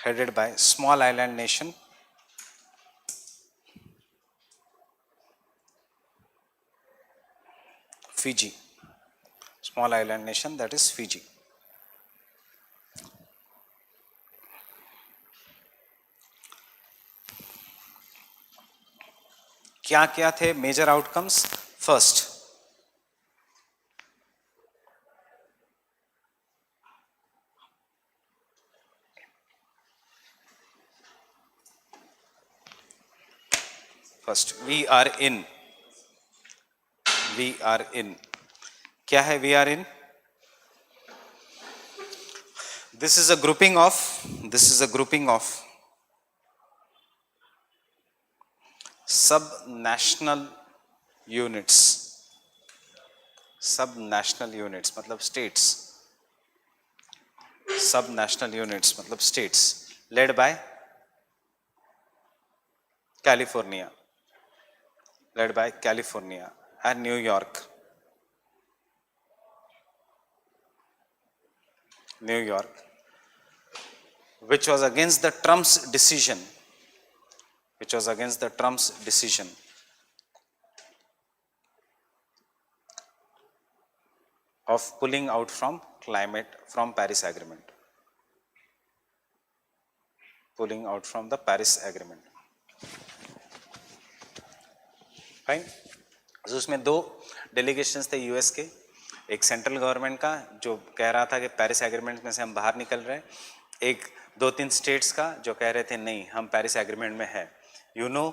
headed by small island nation Fiji, small island nation, that is Fiji. क्या क्या थे major outcomes? First, we are in, we are in, क्या है we are in? This is a grouping of, this is a grouping of sub national units, sub national units मतलब states, sub national units मतलब states, led by California, led by California and New York. New York, which was against the Trump's decision, which was against the Trump's decision of pulling out from Paris Agreement, pulling out from the Paris Agreement. Fine. तो उसमें दो delegations थे US के, एक central government का जो कह रहा था कि पेरिस एग्रीमेंट में से हम बाहर निकल रहे हैं, एक दो तीन स्टेट्स का जो कह रहे थे नहीं हम पेरिस एग्रीमेंट में है। यू नो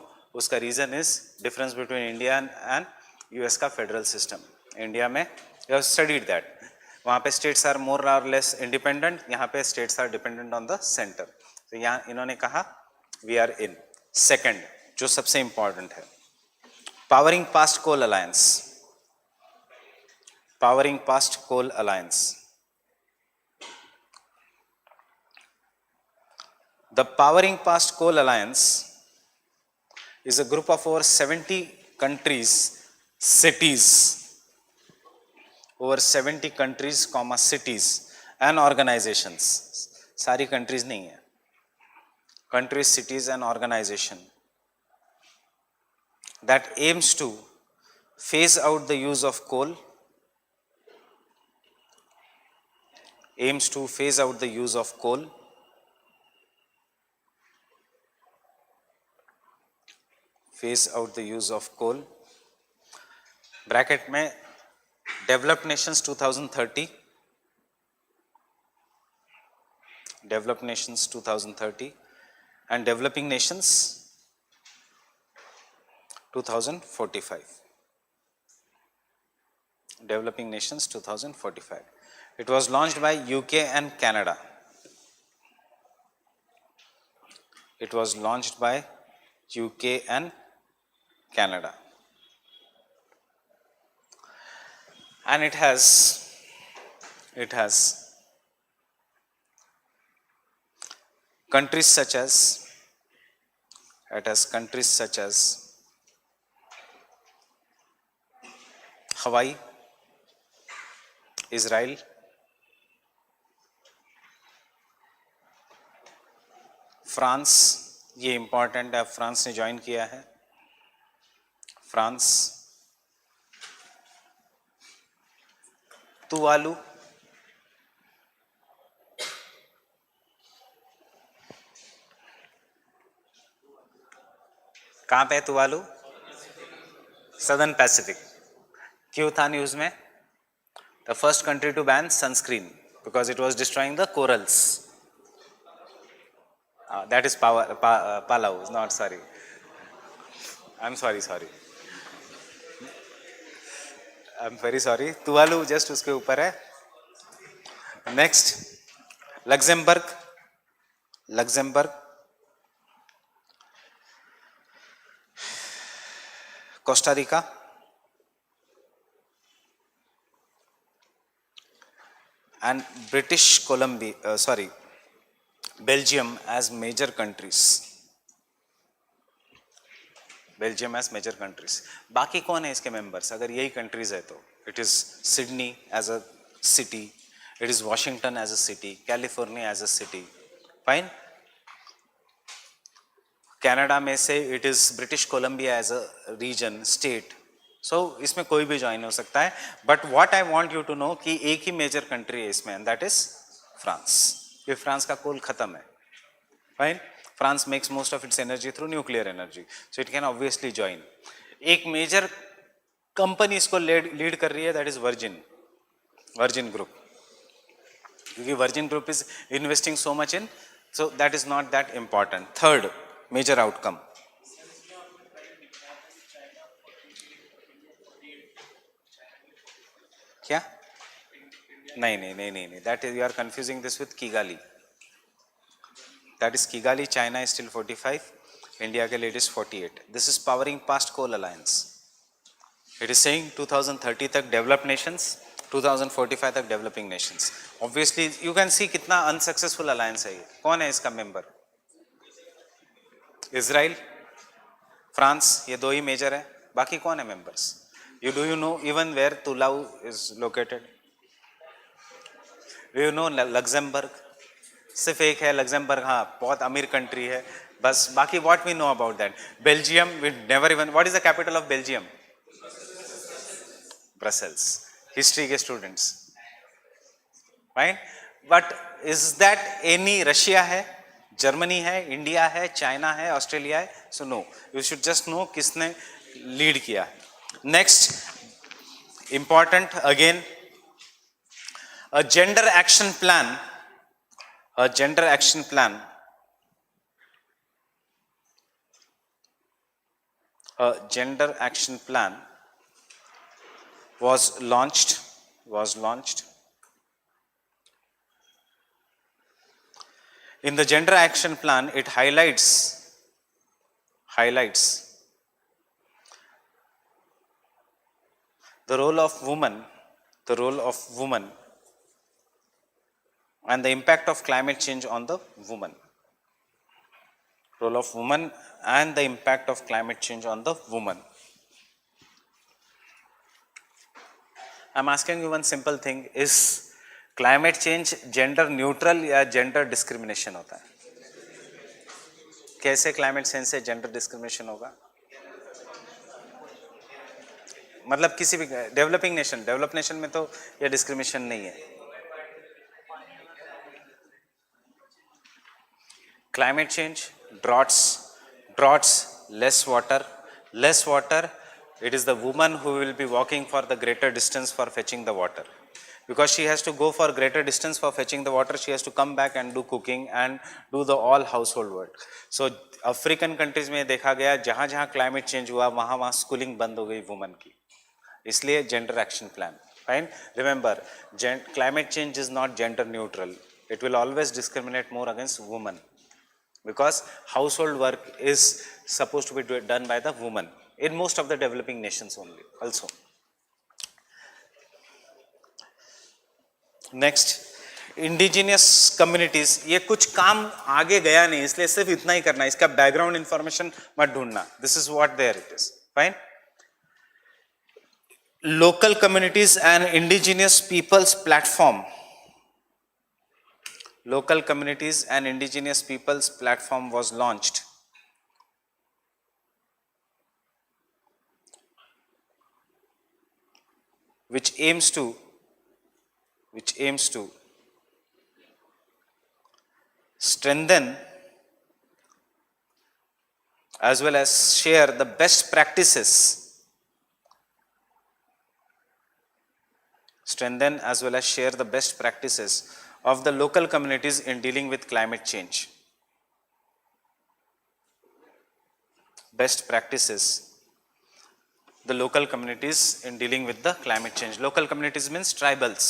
उसका reason is difference between India and US का फेडरल सिस्टम। इंडिया में यू हैव स्टडीड दैट, वहाँ पे स्टेट्स आर मोर और लेस इंडिपेंडेंट, यहाँ पे states are dependent on the centre. तो यहाँ इन्होंने कहा वी आर इन। सेकेंड जो सबसे इंपॉर्टेंट है, powering past coal alliance, powering past coal alliance. The powering past coal alliance is a group of over 70 countries, cities, over 70 countries comma cities and organizations, सारी countries नहीं है, countries, cities and organization that aims to phase out the use of coal, aims to phase out the use of coal, phase out the use of coal, bracket में developed nations 2030, developed nations 2030 and developing nations 2045, developing nations 2045. It was launched by UK and Canada. It was launched by UK and Canada. And it has countries such as हवाई, Israel, France, ये important है, France ने join किया है, France, Tuvalu, कहाँ पे है Tuvalu? Southern Pacific. क्यों था न्यूज में? The first country to ban sunscreen because it was destroying the corals. That is Palau, not sorry, I am sorry, I am very sorry, Tuvalu just उसके ऊपर है। Next Luxembourg, Costa Rica, and British Columbia, Belgium as major countries. Belgium as major countries. बाकी कौन है इसके members? अगर यही countries है तो it is Sydney as a city, it is Washington as a city, California as a city, fine. Canada में से it is British Columbia as a region, state, so इसमें कोई भी ज्वाइन हो सकता है, but what I want you to know कि एक ही मेजर कंट्री है इसमें, एंड दैट इज फ्रांस। ये फ्रांस का कोल खत्म है, fine. France makes most of it's energy through nuclear energy, so it can obviously join. एक मेजर कंपनी इसको लीड कर रही है, that is Virgin, Virgin group, क्योंकि Virgin group is investing so much in, so that is not that important. Third major outcome, क्या? नहीं नहीं नहीं नहीं नहीं, that is, you are confusing this with Kigali, that is Kigali. China is still 45, India के latest 48। This is powering past coal alliance. It is saying 2030 तक developed Nations, 2045 तक developing Nations. Obviously you can see कितना unsuccessful alliance है ये। कौन है इसका member? Israel, France, ये दो ही मेजर है, बाकी कौन है members? You do you know even where Tuvalu is located? You know Luxembourg? सिर्फ एक है लग्जमबर्ग, हाँ बहुत अमीर कंट्री है बस, बाकी what we know about that? Belgium, we never even, what is the capital of Belgium? Brussels. History के students, right? But is that any? Russia है, जर्मनी है, इंडिया है, चाइना है, ऑस्ट्रेलिया है, so no, you should just know किसने lead किया। Next important again, a gender action plan, a gender action plan, a gender action plan was launched. In the gender action plan, it highlights the role of woman and the impact of climate change on the woman. Role of woman and the impact of climate change on the woman. I'm asking you one simple thing, is climate change gender neutral या gender discrimination होता है? कैसे climate change से gender discrimination होगा? मतलब किसी भी developing nation, develop nation में तो ये डिस्क्रिमिनेशन नहीं है। Climate change, droughts, less water, it is the woman who will be walking for the greater distance for fetching the water. Because she has to go for greater distance for fetching the water, she has to come back and do cooking and do the all household work. So African countries में देखा गया, जहाँ जहाँ climate change हुआ वहाँ वहाँ schooling बंद हो गई वुमेन की, इसलिए gender action plan. Fine, remember climate change is not gender neutral, it will always discriminate more against women, because household work is supposed to be done by the woman in most of the developing nations only also. Next, indigenous communities, ये कुछ काम आगे गया नहीं इसलिए सिर्फ इतना ही करना, इसका बैकग्राउंड इंफॉर्मेशन मत ढूंढना, this is what there it is. Fine, local communities and indigenous peoples platform, local communities and indigenous peoples platform was launched, which aims to strengthen as well as share the best practices, of the local communities in dealing with climate change. Best practices, the local communities in dealing with the climate change. Local communities means tribals.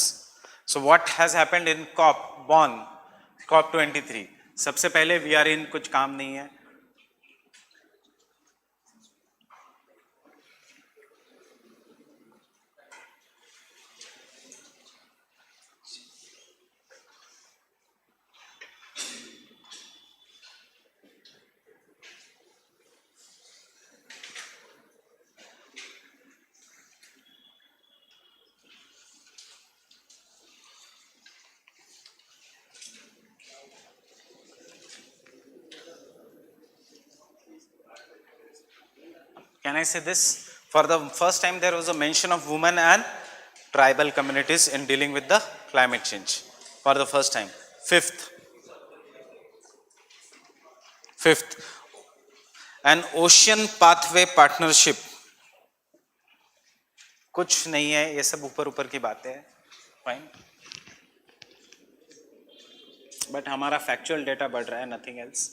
So what has happened in COP23? सबसे पहले we are in कुछ काम नहीं है, can I say this? For the first time there was a mention of women and tribal communities in dealing with the climate change. For the first time. Fifth, an ocean pathway partnership. कुछ नहीं है, ये सब ऊपर ऊपर की बातें हैं, फाइन, बट हमारा फैक्चुअल डेटा बढ़ रहा है, nothing else.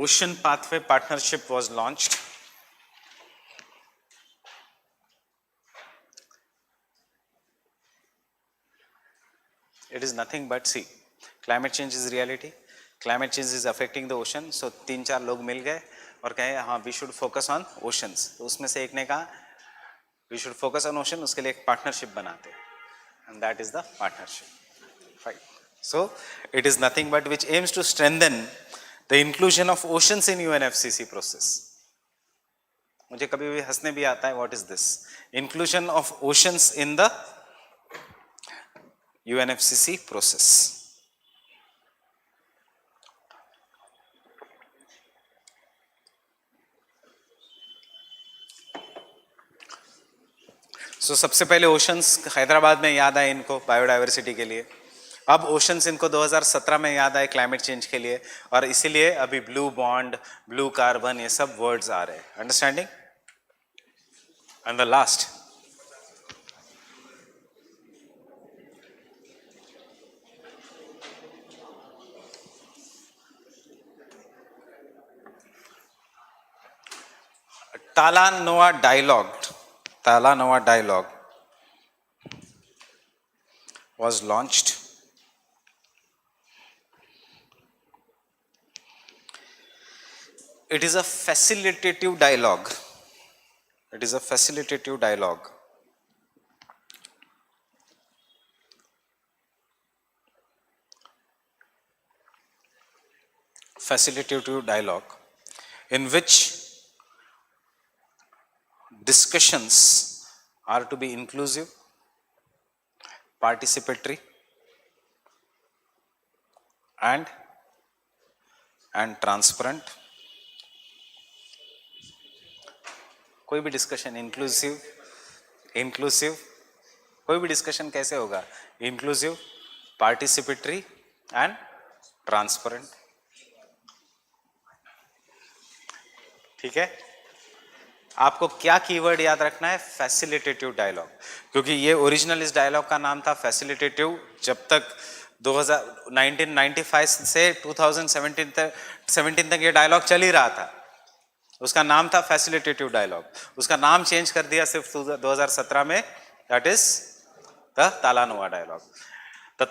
Ocean Pathway Partnership was launched. It is nothing but, see, climate change is reality. Climate change is affecting the ocean. So 3-4 लोग मिल गए और कहे हाँ we should focus on oceans. तो उसमें से एक ने कहा we should focus on ocean, उसके लिए एक partnership बनाते हैं. And that is the partnership. Right. So it is nothing but which aims to strengthen the inclusion of oceans in UNFCCC process. मुझे कभी भी हंसने भी आता है, what is this? Inclusion of oceans in the UNFCCC process. So सबसे पहले oceans Hyderabad में याद आए इनको बायोडाइवर्सिटी के लिए. अब ओशंस इनको 2017 में याद आए क्लाइमेट चेंज के लिए, और इसीलिए अभी ब्लू बॉन्ड, ब्लू कार्बन, ये सब वर्ड्स आ रहे हैं. Understanding? And the last, Talanoa dialogue was launched. It is a facilitative dialogue. It is a facilitative dialogue. Facilitative dialogue in which discussions are to be inclusive, participatory, and transparent. कोई भी discussion inclusive, कोई भी discussion कैसे होगा? Inclusive, participatory and transparent. ठीक है? आपको क्या कीवर्ड याद रखना है? फैसिलिटेटिव डायलॉग, क्योंकि ये ओरिजिनल इस डायलॉग का नाम था फैसिलिटेटिव. जब तक 1995 से 2017 तक ये डायलॉग चल ही रहा था, उसका नाम था फैसिलिटेटिव डायलॉग. उसका नाम चेंज कर दिया सिर्फ 2017 में, that is the Talanoa dialogue. The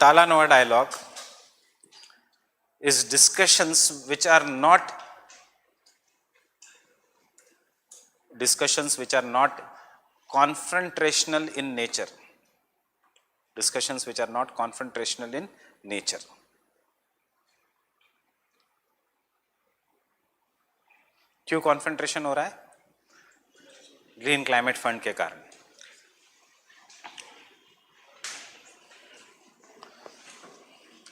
Talanoa dialogue is discussions which are not confrontational in nature. Discussions which are not confrontational in nature. क्यों कॉन्फ्रंट्रेशन हो रहा है? ग्रीन क्लाइमेट फंड के कारण.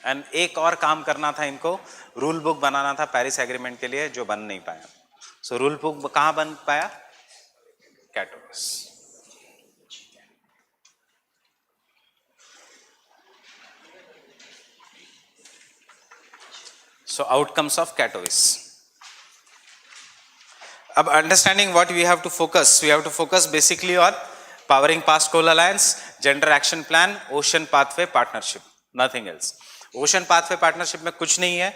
एंड एक और काम करना था इनको, रूल बुक बनाना था पेरिस एग्रीमेंट के लिए, जो बन नहीं पाया. सो रूल बुक कहां बन पाया? Katowice. So outcomes of Katowice. अब understanding what we have to focus basically on powering past coal alliance, gender action plan, ocean pathway partnership, nothing else. Ocean pathway partnership में कुछ नहीं है.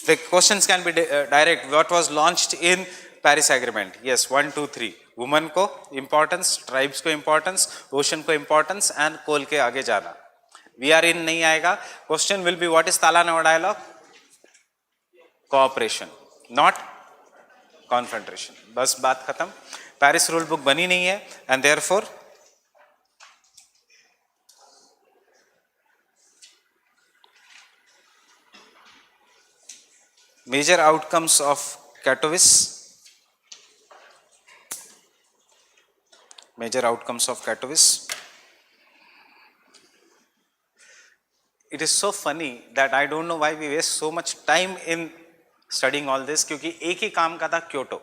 The questions can be direct. What was launched in Paris Agreement? Yes, 1, 2, 3. Woman को importance, tribes को importance, ocean को importance and coal के आगे जाना. वी आर इन नहीं आएगा. Question will be what is Talanoa dialogue? Cooperation, not confrontation. बस बात खत्म. पेरिस रूल बुक बनी नहीं है and therefore major outcomes of Katowice. it is so funny that I don't know why we waste so much time in studying all this, क्योंकि एक ही काम का था क्योटो,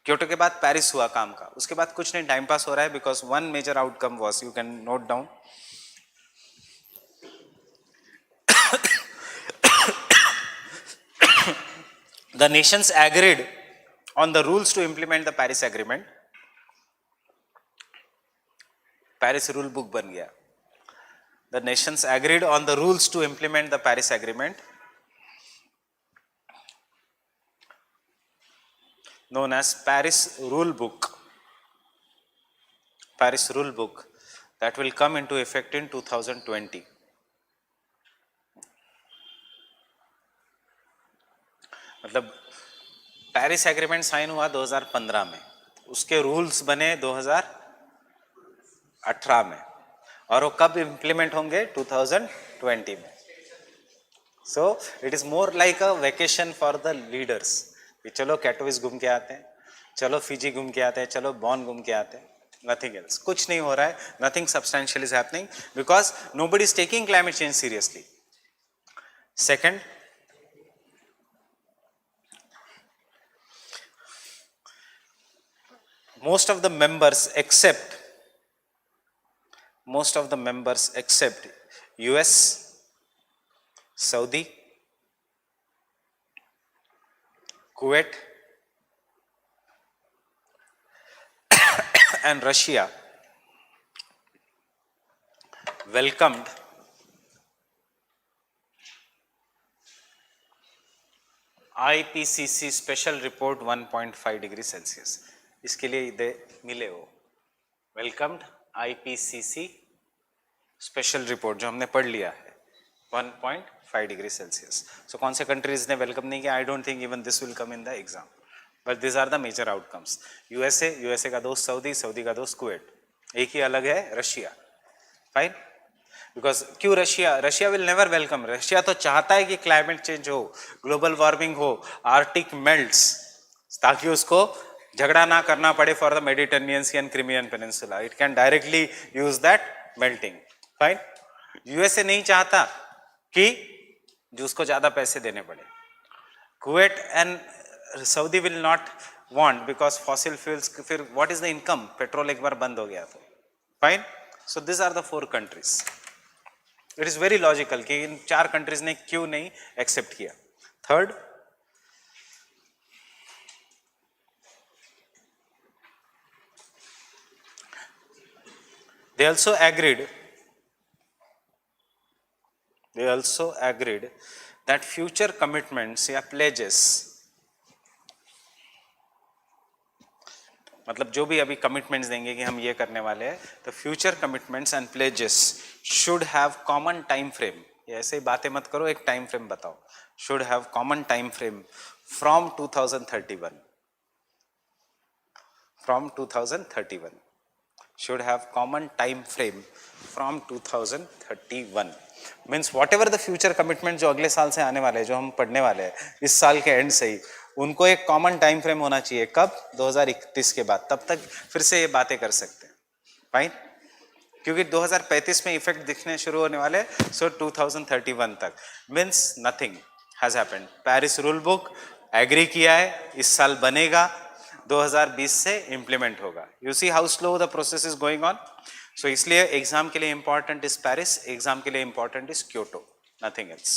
क्योटो के बाद पेरिस हुआ काम का, उसके बाद कुछ नहीं, टाइम पास हो रहा है, because one major outcome was, you can note down, the nations agreed on the rules to implement the Paris Agreement. Paris rule book बन गया. The nations agreed on the rules to implement the Paris Agreement, known as Paris Rule Book. Paris Rule Book that will come into effect in 2020. मतलब Paris agreement sign हुआ 2015 में, उसके rules बने 2018 में, और वो कब इम्प्लीमेंट होंगे? 2020 में. So it is more like a vacation for the leaders, कि चलो कैटोविस घूम के आते हैं, चलो फिजी घूम के आते हैं, चलो बॉन घूम के आते हैं, नथिंग एल्स. कुछ नहीं हो रहा है, nothing substantial is happening, because nobody is taking climate change seriously. Second, most of the members except US, Saudi, Kuwait and Russia welcomed IPCC special report 1.5 degree Celsius. इसके लिए दे मिले वो वेलकम्ड IPCC स्पेशल रिपोर्ट जो हमने पढ़ लिया है 1.5 degree Celsius. सो कौन से कंट्रीज ने वेलकम नहीं किया? I don't think even this will come in the exam, but this are the major outcomes. USA का दोस्त सऊदी का दोस्त कुवैत, एक ही अलग है रशिया. फाइन, बिकॉज क्यों Russia will never welcome. Russia तो चाहता है कि क्लाइमेट चेंज हो, ग्लोबल वार्मिंग हो, आर्टिक मेल्ट्स, ताकि उसको झगड़ा ना करना पड़े for the Mediterranean sea and Crimean peninsula. It can directly use that melting. Fine, USA नहीं चाहता कि जो उसको ज्यादा पैसे देने पड़े. Kuwait and Saudi will not want, because fossil fuels, फिर what is the income? Petrol एक बार बंद हो गया तो. Fine, so this are the 4 countries. It is very logical कि इन 4 कंट्रीज ने क्यों नहीं एक्सेप्ट किया. Third, they also agreed that future commitments या pledges, मतलब जो भी अभी कमिटमेंट्स देंगे कि हम ये करने वाले हैं, तो future commitments and pledges should have common time frame. ऐसे ही बातें मत करो, एक टाइम फ्रेम बताओ. Should have common time frame from 2031. should have common time frame from 2031. Means what ever the future commitment जो अगले साल से आने वाले हैं, जो हम पढ़ने वाले हैं इस साल के एंड से ही, उनको एक कॉमन टाइम फ्रेम होना चाहिए. कब? 2031 के बाद. तब तक फिर से ये बातें कर सकते हैं. फाइन, क्योंकि 2035 में इफेक्ट दिखने शुरू होने वाले. सो 2031 तक means nothing has happened. Paris rule book agree किया है, इस साल बनेगा, 2020 से इंप्लीमेंट होगा. You see how slow the process is going on. So इसलिए एग्जाम के लिए इंपॉर्टेंट इज पेरिस, एग्जाम के लिए important is Kyoto, nothing else.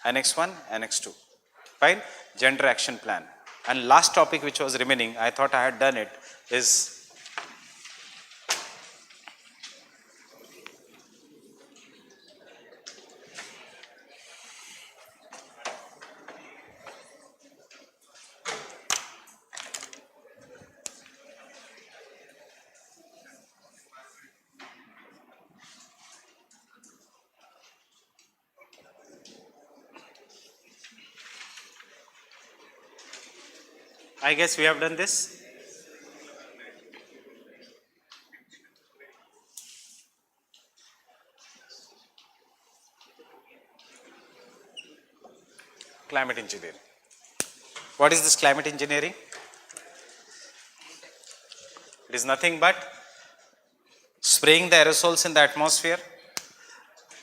Annex 1, Annex 2. Fine, gender action plan. And last topic which was remaining, I thought I had done it, is I guess we have done this. Climate engineering. What is this climate engineering? It is nothing but spraying the aerosols in the atmosphere,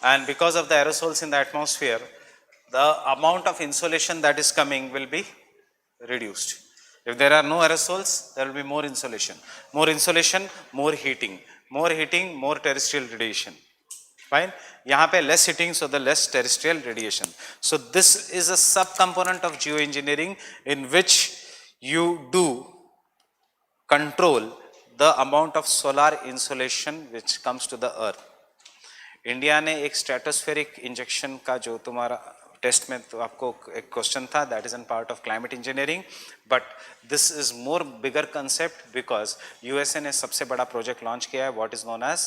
and because of the aerosols in the atmosphere, the amount of insolation that is coming will be reduced. If there are no aerosols, there will be more insolation. More insolation, more heating. More heating, more terrestrial radiation. Fine. यहाँ पे less heating, so the less terrestrial radiation. So this is a sub-component of geoengineering in which you do control the amount of solar insolation which comes to the earth. India ने एक stratospheric injection का जो तुम्हारा test में तो आपको एक question था, that is an part of climate engineering, but this is more bigger concept because USA ने सबसे बड़ा प्रोजेक्ट लॉन्च किया है what is known as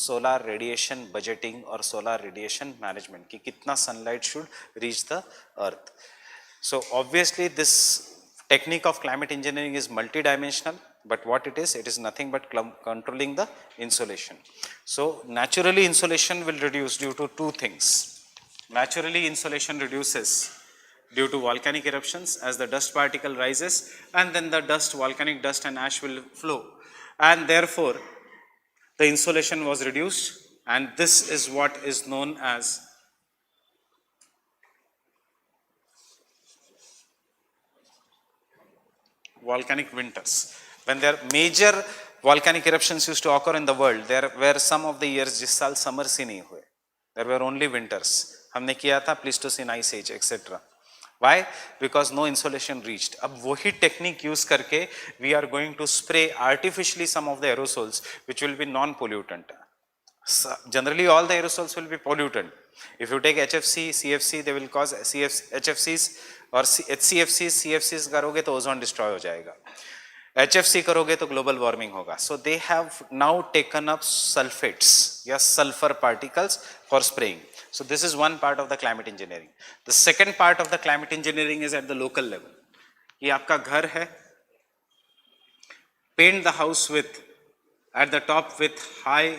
solar radiation budgeting और सोलर रेडिएशन मैनेजमेंट, कि कितना sunlight should reach the earth. So obviously this technique of climate engineering is multidimensional, but what it is nothing but controlling the insolation. So naturally insolation will reduce due to two things. Naturally insolation reduces due to volcanic eruptions as the dust particle rises, and then the dust, volcanic dust and ash will flow, and therefore the insolation was reduced, and this is what is known as volcanic winters. When there are major volcanic eruptions used to occur in the world, there were some of the years जिस साल summers ही नहीं हुए, there were only winters. हमने किया था Pleistocene Ice Age etc. Why? Because no insolation reached. अब वही technique use करके we are going to spray artificially some of the aerosols which will be non-pollutant. Generally all the aerosols will be pollutant. If you take HFC, CFC, they will cause HFCs और HCFCs, CFCs करोगे तो ozone destroy हो जाएगा, HFC करोगे तो global warming होगा. So they have now taken up sulphates या sulphur particles for spraying. So this is one part of the climate engineering. The second part of the climate engineering is at the local level. ये आपका घर है, paint the house with at the top with high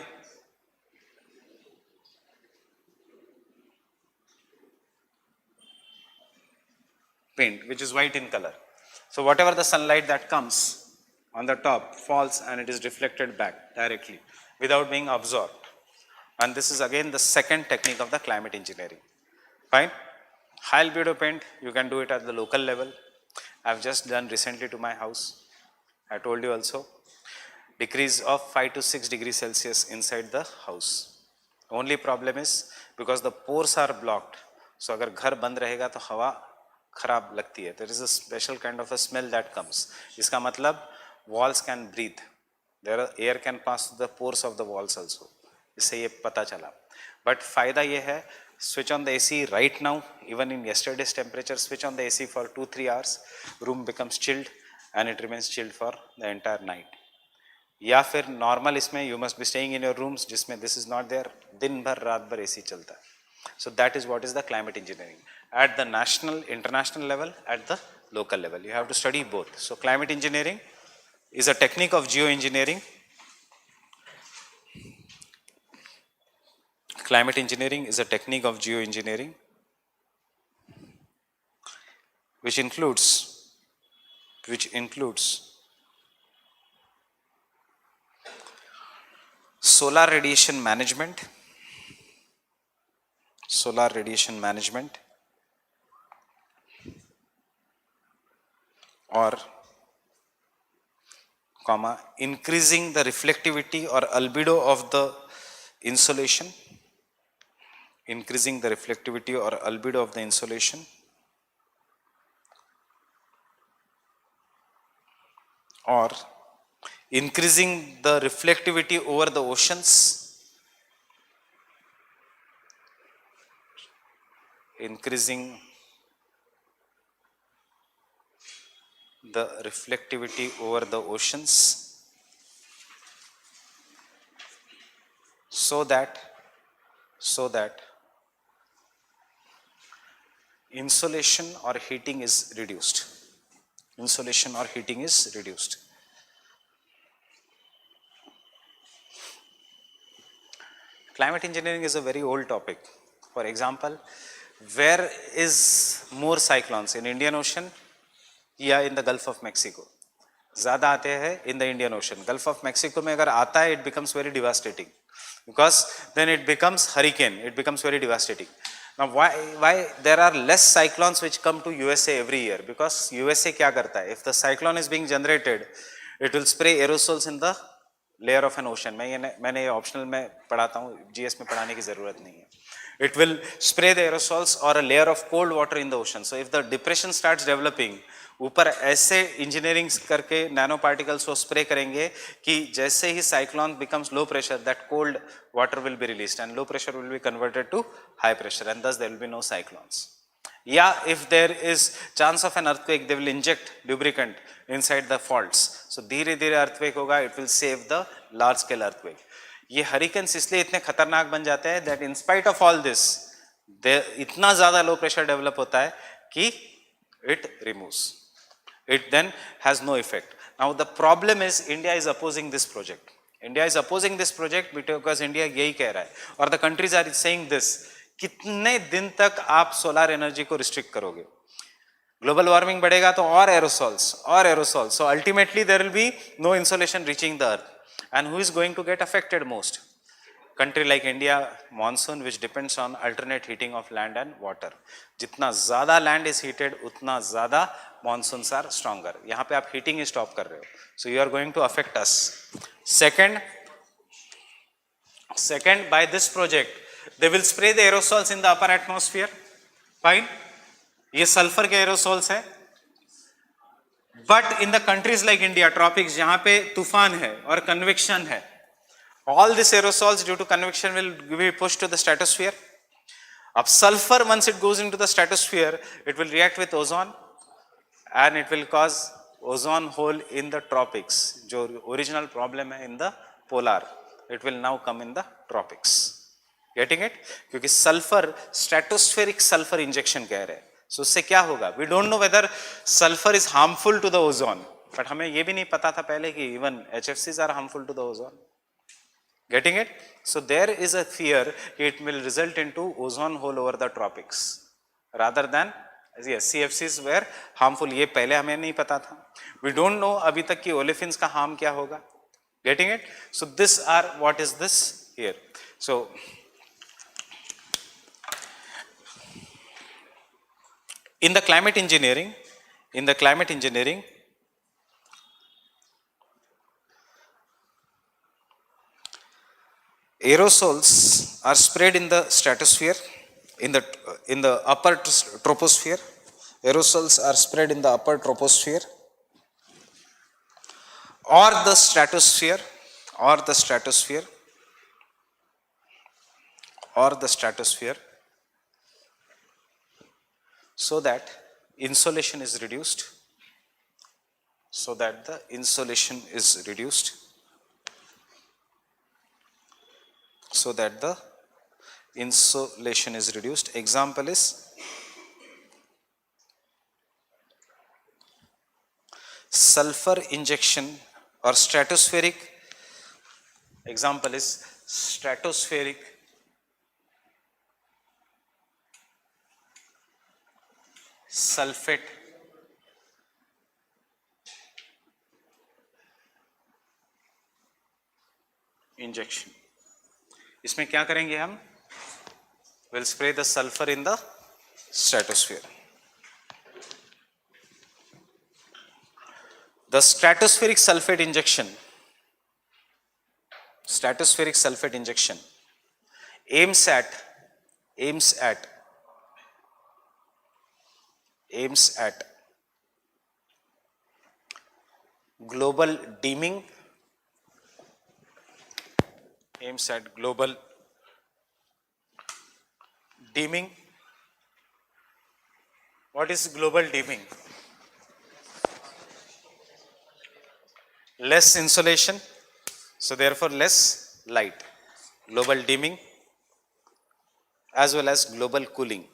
paint which is white in color. So whatever the sunlight that comes on the top falls and it is reflected back directly without being absorbed. And this is again the second technique of the climate engineering. Fine. High albedo paint, you can do it at the local level. I've just done recently to my house. I told you also. Decrease of 5 to 6 degrees Celsius inside the house. Only problem is because the pores are blocked. So अगर घर बंद रहेगा तो हवा खराब लगती है. There is a special kind of a smell that comes. इसका मतलब walls can breathe. There air can pass through the pores of the walls also. इससे ये पता चला. But फायदा ये है, switch on the AC right now, even in yesterday's temperature, switch on the AC for 2-3 hours, room becomes chilled and it remains chilled for the entire night. या फिर normal इसमें you must be staying in your rooms जिसमें this is not there, दिन भर रात भर AC चलता है. So that is what is the climate engineering at the national, international level, at the local level. You have to study both. So climate engineering is a technique of geoengineering. Climate engineering is a technique of geoengineering which includes solar radiation management, or increasing the reflectivity or albedo of the insolation, or increasing the reflectivity over the oceans, so that insolation or heating is reduced. Climate engineering is a very old topic. For example, where is more cyclones, in Indian Ocean या in the Gulf of Mexico? ज़्यादा आते हैं in the Indian ocean. Gulf of Mexico में अगर आता है, it becomes very devastating, because then it becomes hurricane, it becomes very devastating. Now why there are less cyclones which come to USA every year? Because USA क्या करता है, if the cyclone is being generated, it will spray aerosols in the layer of an ocean. मैंने ये optional में पढ़ाता हूँ, GS में पढ़ाने की ज़रूरत नहीं है. It will spray the aerosols or a layer of cold water in the ocean. So if the depression starts developing, ऊपर ऐसे इंजीनियरिंग करके नैनो पार्टिकल्स को स्प्रे करेंगे कि जैसे ही cyclone becomes low pressure, that cold water will be released and low pressure will be converted to high pressure and thus there will be no cyclones. या if there is chance of an earthquake, they will inject lubricant inside the faults. So धीरे धीरे earthquake होगा, it will save the large scale earthquake. ये hurricanes इसलिए इतने खतरनाक बन जाते हैं that in spite of all this इतना ज्यादा लो प्रेशर डेवलप होता है कि it removes. It then has no effect. Now the problem is India is opposing this project. India is opposing this project because India यही कह रहा है, और the countries are saying this, कितने दिन तक आप सोलर एनर्जी को रिस्ट्रिक्ट करोगे? ग्लोबल वार्मिंग बढ़ेगा तो और एरोसॉल्स और aerosols. So ultimately there will be no insolation reaching the earth. And who is going to get affected most? Country like India, monsoon which depends on alternate heating of land and water. जितना ज़्यादा land is heated, उतना ज़्यादा monsoons are stronger. यहाँ पे आप heating ही stop कर रहे हो. So you are going to affect us. Second, by this project, they will spray the aerosols in the upper atmosphere. Fine. ये sulfur के aerosols है. But in the countries like India, tropics, जहाँ पे तूफान है और convection है, all these aerosols due to convection will be pushed to the stratosphere. Ab sulfur, once it goes into the stratosphere, it will react with ozone and it will cause ozone hole in the tropics. जो original problem है in the polar, it will now come in the tropics. Getting it? क्योंकि sulfur, stratospheric sulfur injection कह रहे हैं. So उससे क्या होगा? We don't know whether sulfur is harmful to the ozone, but हमें ये भी नहीं पता था पहले कि even HFCs are harmful to the ozone. Getting it? So there is a fear it will result into ozone hole over the tropics rather than yes, CFCs were harmful. ये पहले हमें नहीं पता था. We don't know अभी तक कि olefins का harm क्या होगा. Getting it? So this are what is this here. So in the climate engineering, aerosols are sprayed in the stratosphere, in the upper troposphere. Aerosols are spread in the upper troposphere or the stratosphere, so that insolation is reduced. Example is sulfur injection or stratospheric. Example is stratospheric sulfate injection. इसमें क्या करेंगे हम? We'll spray the sulfur in the stratosphere. The stratospheric sulfate injection aims at global dimming. What is global dimming? Less insolation, so therefore less light. Global dimming as well as global cooling.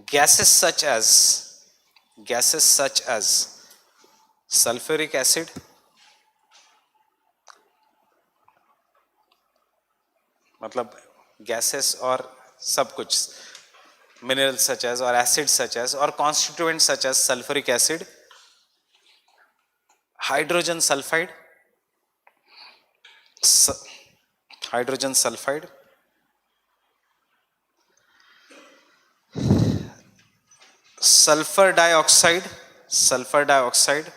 Gases such as sulfuric acid, मतलब gases और सब कुछ, minerals such as or acids such as or constituents such as sulfuric acid, hydrogen sulfide, hydrogen sulfide, sulfur dioxide, sulfur dioxide,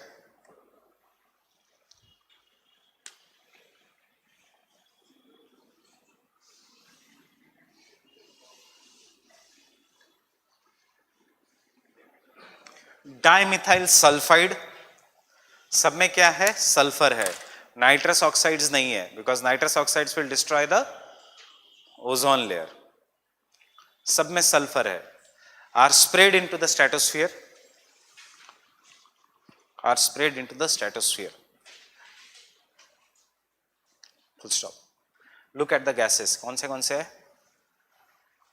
dimethyl sulphide, सब में क्या है, sulphur है, nitrous oxides नहीं है, because nitrous oxides will destroy the ozone layer, सब में sulphur है, are spread into the stratosphere, are spread into the stratosphere, full stop. Look at the gases, कौन से है,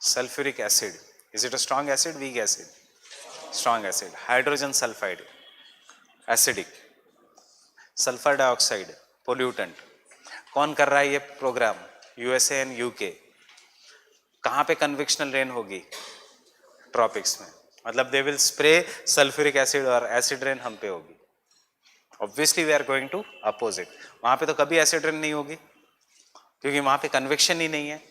sulphuric acid, is it a strong acid, weak acid, strong acid, hydrogen sulphide acidic, sulphur dioxide pollutant. कौन कर रहा है ये programme, USA and UK. कहां पे कन्वेक्शनल रेन होगी, ट्रॉपिक्स में, मतलब they will spray sulphuric acid और एसिड रेन हम पे होगी. Obviously we are going to oppose it. वहां पे तो कभी एसिड रेन नहीं होगी क्योंकि वहां पे कन्वेक्शन ही नहीं है.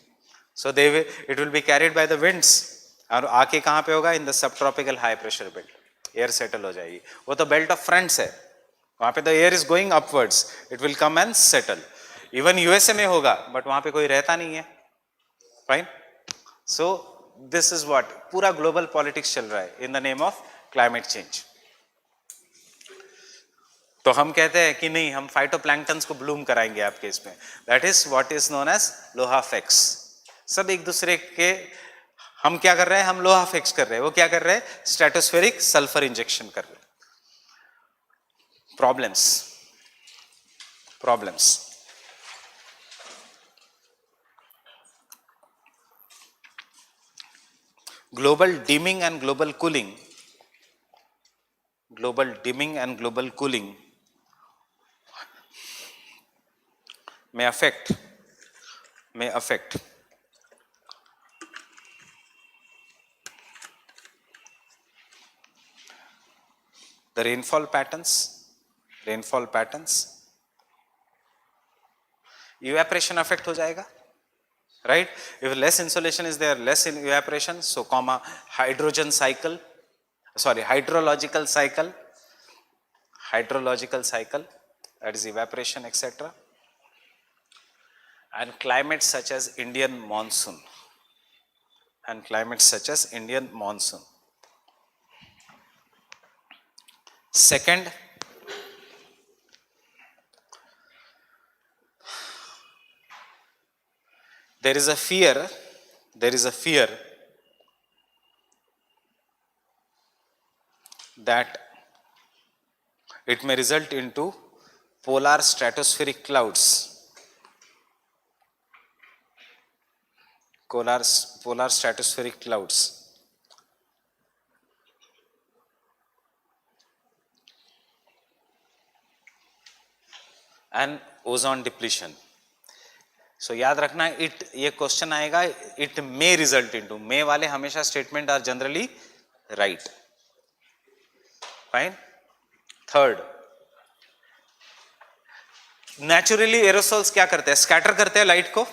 So they will, it will be carried by the winds, और आके कहां पे होगा, in the subtropical high pressure belt, air settle हो जाएगी. वो तो बेल्ट ऑफ फ्रंट्स है, वहां पे the air is going upwards, it will come and settle. Even USA में होगा बट वहां पे कोई रहता नहीं है. Fine. So this is what, पूरा ग्लोबल पॉलिटिक्स चल रहा है in the name of climate change. तो हम कहते हैं कि नहीं, हम फाइटोप्लैंक्टन्स को ब्लूम कराएंगे आपके इसमें, that is what is known as लोहा फेक्स. सब एक दूसरे के, हम क्या कर रहे हैं, हम लोहा फेक्स कर रहे हैं, वो क्या कर रहे हैं, स्ट्रेटोस्फेरिक सल्फर इंजेक्शन कर रहे हैं. Problems global dimming and global cooling, global dimming and global cooling may affect the rainfall patterns, evaporation affect हो जाएगा, right? If less insolation is there, less in evaporation, so comma hydrological cycle, that is evaporation, etc. And climates such as Indian monsoon, Second, there is a fear that it may result into polar stratospheric clouds, polar stratospheric clouds, and ozone depletion. सो याद रखना, it, ये question आएगा, it may result into, मे वाले हमेशा statement are generally right. Fine. Third, naturally aerosols क्या करते हैं, स्कैटर करते हैं लाइट को,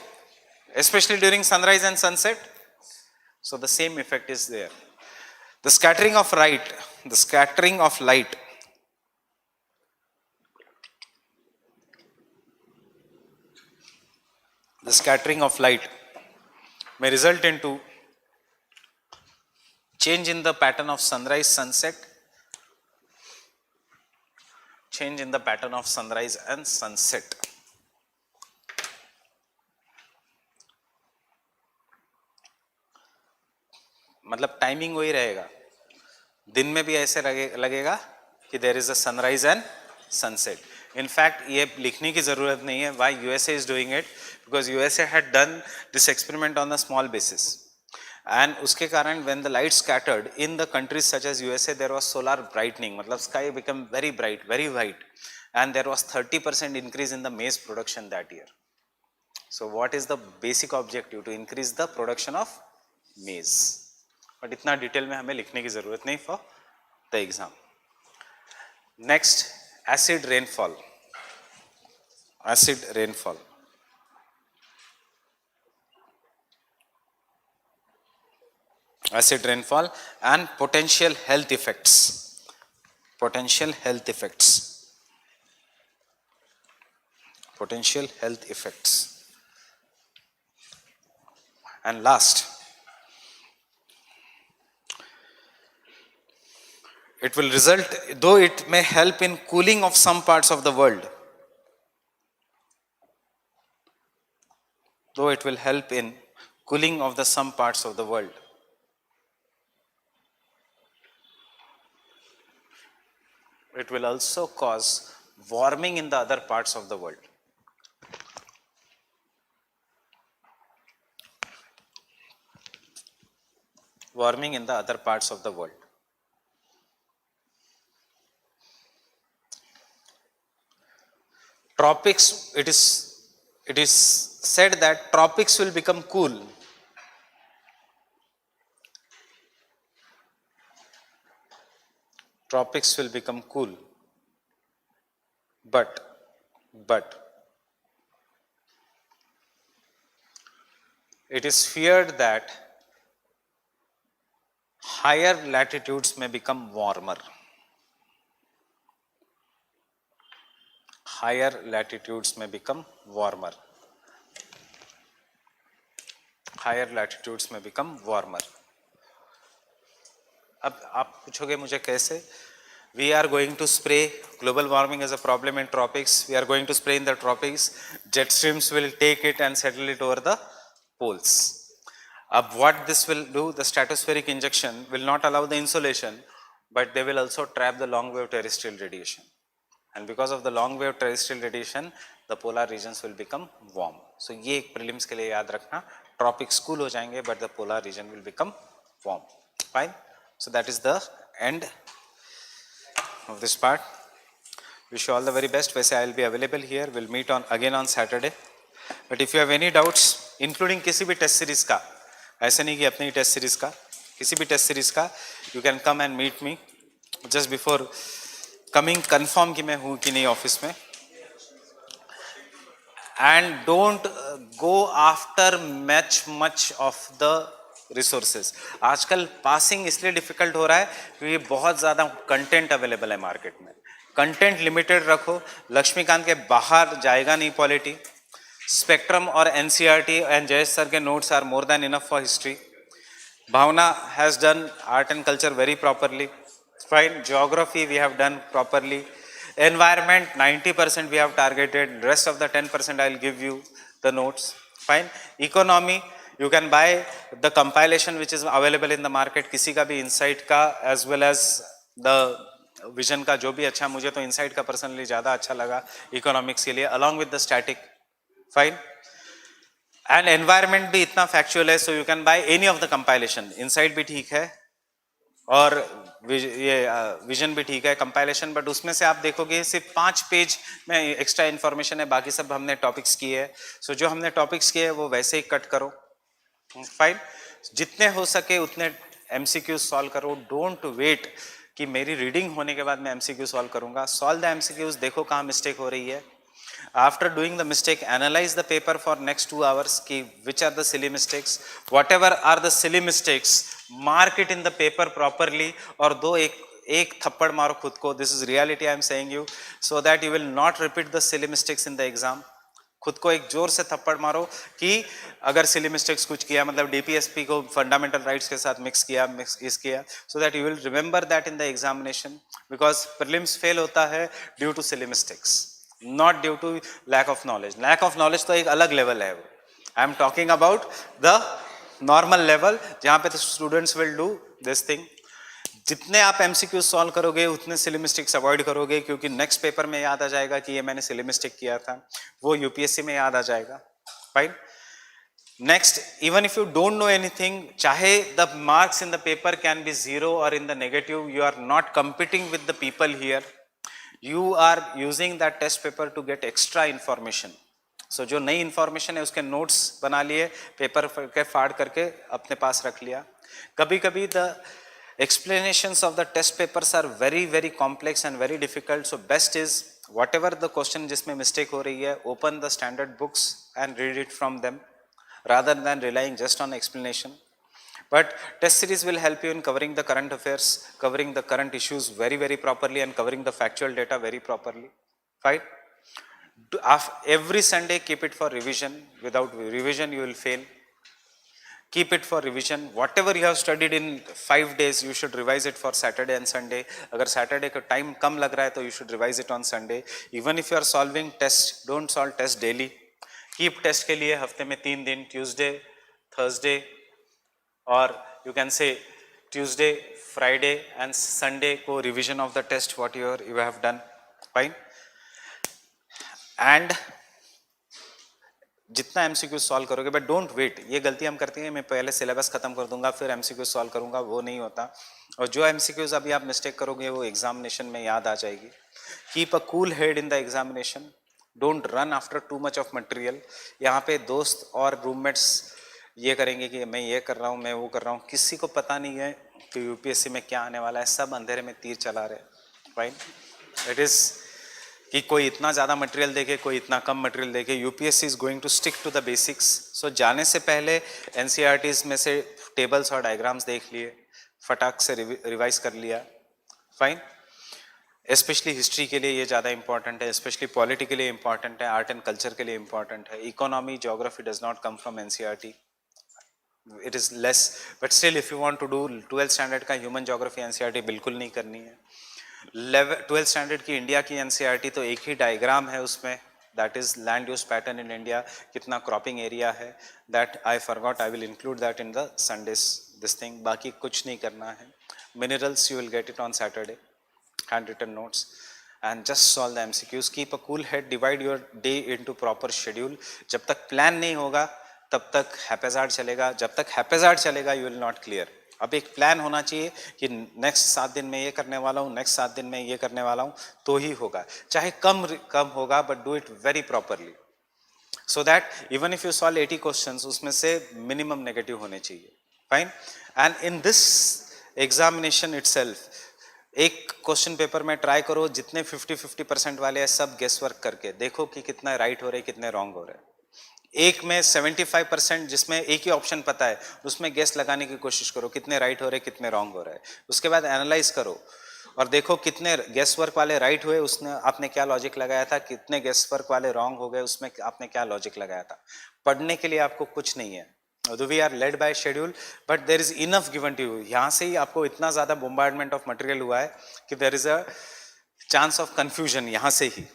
especially during sunrise and sunset. So the same effect is there. The scattering of light may result into change in the pattern of sunrise sunset, change in the pattern of sunrise and sunset. मतलब timing वही रहेगा, दिन में भी ऐसे लगेगा कि there is a sunrise and sunset. In fact ये लिखने की जरूरत नहीं है, why USA is doing it, because USA had done this experiment on a small basis, and उसके कारण when the light scattered in the countries such as USA, there was solar brightening, मतलब sky become very bright, very white, and there was 30% increase in the मेज production that year. So what is the basic objective? To increase the production of मेज, but इतना detail में हमें लिखने की जरूरत नहीं for the exam. Next, acid rainfall. Acid rainfall. Acid rainfall and potential health effects. Potential health effects. Potential health effects. And last, it will result, though it may help in cooling of some parts of the world, though it will help in cooling of the some parts of the world, it will also cause warming in the other parts of the world. Warming in the other parts of the world. Tropics, it is said that tropics will become cool. Tropics will become cool. But it is feared that higher latitudes may become warmer. Higher latitudes may become warmer. Higher latitudes may become warmer. अब आप पूछोगे मुझे कैसे? We are going to spray. Global warming is a problem in tropics. We are going to spray in the tropics. Jet streams will take it and settle it over the poles. What this will do, the stratospheric injection will not allow the insolation, but they will also trap the long wave terrestrial radiation. And because of the long wave terrestrial radiation, the polar regions will become warm. So ये एक prelims के लिए याद रखना, tropics cool हो जाएंगे, but the polar region will become warm. Fine. So that is the end of this part. Wish you all the very best. वैसे I will be available here. We'll meet on again on Saturday. But if you have any doubts, including किसी भी test series का, ऐसे नहीं कि अपनी test series का, किसी भी test series का, you can come and meet me just before coming, confirm कि मैं हूँ कि नहीं office में. And don't go after much of the resources. आजकल पासिंग इसलिए डिफिकल्ट हो रहा है क्योंकि बहुत ज़्यादा कंटेंट अवेलेबल है मार्केट में. कंटेंट लिमिटेड रखो. लक्ष्मीकांत के बाहर जाएगा नहीं पॉलिटी. स्पेक्ट्रम और एनसीईआरटी एंड जयेश सर के notes are more than enough for history. Bhavna has done art and culture very properly. Fine. Geography we have done properly. Environment 90% we have targeted. Rest of the 10% I will give you the notes. Fine. Economy, you can buy the compilation which is available in the market. किसी का भी insight का as well as the vision का जो भी अच्छा. मुझे तो insight का personally ज़्यादा अच्छा लगा economics के लिए, along with the static. Fine. And environment भी इतना factual है, so you can buy any of the compilation. Insight भी ठीक है और ये विजन भी ठीक है, कंपाइलेशन. बट उसमें से आप देखोगे सिर्फ 5 पेज में एक्स्ट्रा इन्फॉर्मेशन है, बाकी सब हमने टॉपिक्स किए हैं. सो जो हमने टॉपिक्स किए हैं वो वैसे ही कट करो. फाइन. जितने हो सके उतने एमसीक्यू सॉल्व करो. डोंट वेट कि मेरी रीडिंग होने के बाद मैं एमसीक्यू सॉल्व करूंगा. Solve the MCQs. देखो कहाँ मिस्टेक हो रही है. After doing the mistake, analyze the paper for next 2 hours कि which are the silly mistakes. Whatever are the silly mistakes, mark it in the paper properly. और दो एक थप्पड़ मारो खुद को. This is reality I am saying you, so that you will not repeat the silly mistakes in the exam. खुद को एक जोर से थप्पड़ मारो कि अगर silly mistakes कुछ किया, मतलब DPSP को fundamental rights के साथ मिक्स किया, so that you will remember that in the examination. Because prelims fail होता है due to silly mistakes, not due to lack of knowledge. Lack of knowledge तो एक अलग लेवल है. I am talking about the normal level जहाँ पे तो students will do this thing. जितने आप MCQ सॉल्व करोगे उतने silly mistakes अवॉइड करोगे, क्योंकि नेक्स्ट पेपर में याद आ जाएगा कि ये मैंने silly mistake किया था, वो UPSC में याद आ जाएगा. Fine. Next, even if you don't know anything, चाहे the marks in the paper can be 0 or in the negative, you are not competing with the people here. You are using that test paper to get extra information. सो जो नई information है उसके notes बना लिए, paper के फाड़ करके अपने पास रख लिया। कभी कभी the explanations of the test papers are very very complex and very difficult, so best is whatever the question जिसमें mistake हो रही है, open the standard books and read it from them rather than relying just on explanation. But test series will help you in covering the current affairs, covering the current issues very very properly and covering the factual data very properly. Fine. Every Sunday keep it for revision. Without revision you will fail. Keep it for revision. Whatever you have studied in 5 days, you should revise it for Saturday and Sunday. अगर Saturday का time कम लग रहा है तो you should revise it on Sunday. Even if you are solving test, don't solve test daily. Keep test के लिए हफ्ते में 3 दिन, Tuesday, Thursday, or you can say Tuesday, Friday and Sunday को revision of the test what you have done. Fine. And जितना MCQ solve करोगे, but don't wait, ये गलती हम करते हैं, मैं पहले सिलेबस खत्म कर दूंगा फिर एमसीक्यू सॉल्व करूंगा, वो नहीं होता। और जो एमसीक्यूज अभी आप मिस्टेक करोगे वो एग्जामिनेशन में याद आ जाएगी। Keep a cool head in the examination, don't run after too much of material. यहाँ पे दोस्त और रूममेट्स ये करेंगे कि मैं ये कर रहा हूँ, मैं वो कर रहा हूँ, किसी को पता नहीं है कि यूपीएससी में क्या आने वाला है, सब अंधेरे में तीर चला रहे। फाइन, इट इज़ कि कोई इतना ज़्यादा मटेरियल देखे, कोई इतना कम मटेरियल देखे। UPSC is going to stick to the basics. So जाने से पहले एनसीईआरटीज में से टेबल्स और डायग्राम्स देख लिए, फटाक से रिवाइज कर लिया। फाइन। स्पेशली हिस्ट्री के लिए ये ज़्यादा इंपॉर्टेंट है, स्पेशली पॉलिटी के लिए इंपॉर्टेंट है, आर्ट एंड कल्चर के लिए इंपॉर्टेंट है। Economy, geography does not come from NCERT, it is less, but still if you want to do 12th standard का ह्यूमन ज्योग्राफी एनसीईआरटी बिल्कुल नहीं करनी है। 12th स्टैंडर्ड की इंडिया की एनसीईआरटी तो एक ही डायग्राम है उसमें, that is land use pattern in India, कितना क्रॉपिंग एरिया है, that I forgot, I will include that in the Sundays this thing. बाकी कुछ नहीं करना है। Minerals you will get it on Saturday, hand written notes, and just solve the MCQs. Keep a cool head, divide your day into proper schedule. जब तक plan नहीं होगा तब तक हैपेजार्ड चलेगा, जब तक हैपेजार्ड चलेगा यू विल नॉट क्लियर। अब एक प्लान होना चाहिए कि नेक्स्ट 7 दिन में ये करने वाला हूँ, नेक्स्ट 7 दिन में ये करने वाला हूँ, तो ही होगा। चाहे कम होगा, but do it very properly, so that even if you solve 80 questions, उसमें से मिनिमम नेगेटिव होने चाहिए। Fine. And in this examination itself एक क्वेश्चन पेपर में ट्राई करो, जितने 50-50% वाले हैं सब गेस वर्क करके देखो कि कितना राइट हो रहे हैं, कितने रॉन्ग हो रहे हैं। एक में 75% जिसमें एक ही ऑप्शन पता है, उसमें गेस लगाने की कोशिश करो, कितने राइट हो रहे, कितने रॉन्ग हो रहे हैं। उसके बाद एनालाइज करो और देखो कितने गेस वर्क वाले राइट हुए, उसने आपने क्या लॉजिक लगाया था, कितने गेस वर्क वाले रॉन्ग हो गए, उसमें आपने क्या लॉजिक लगाया था। पढ़ने के लिए आपको कुछ नहीं है, we are led by schedule, but there is enough given to you. यहाँ से ही आपको इतना ज़्यादा बोम्बार्डमेंट ऑफ मटेरियल हुआ है कि there is a chance of confusion. यहाँ से ही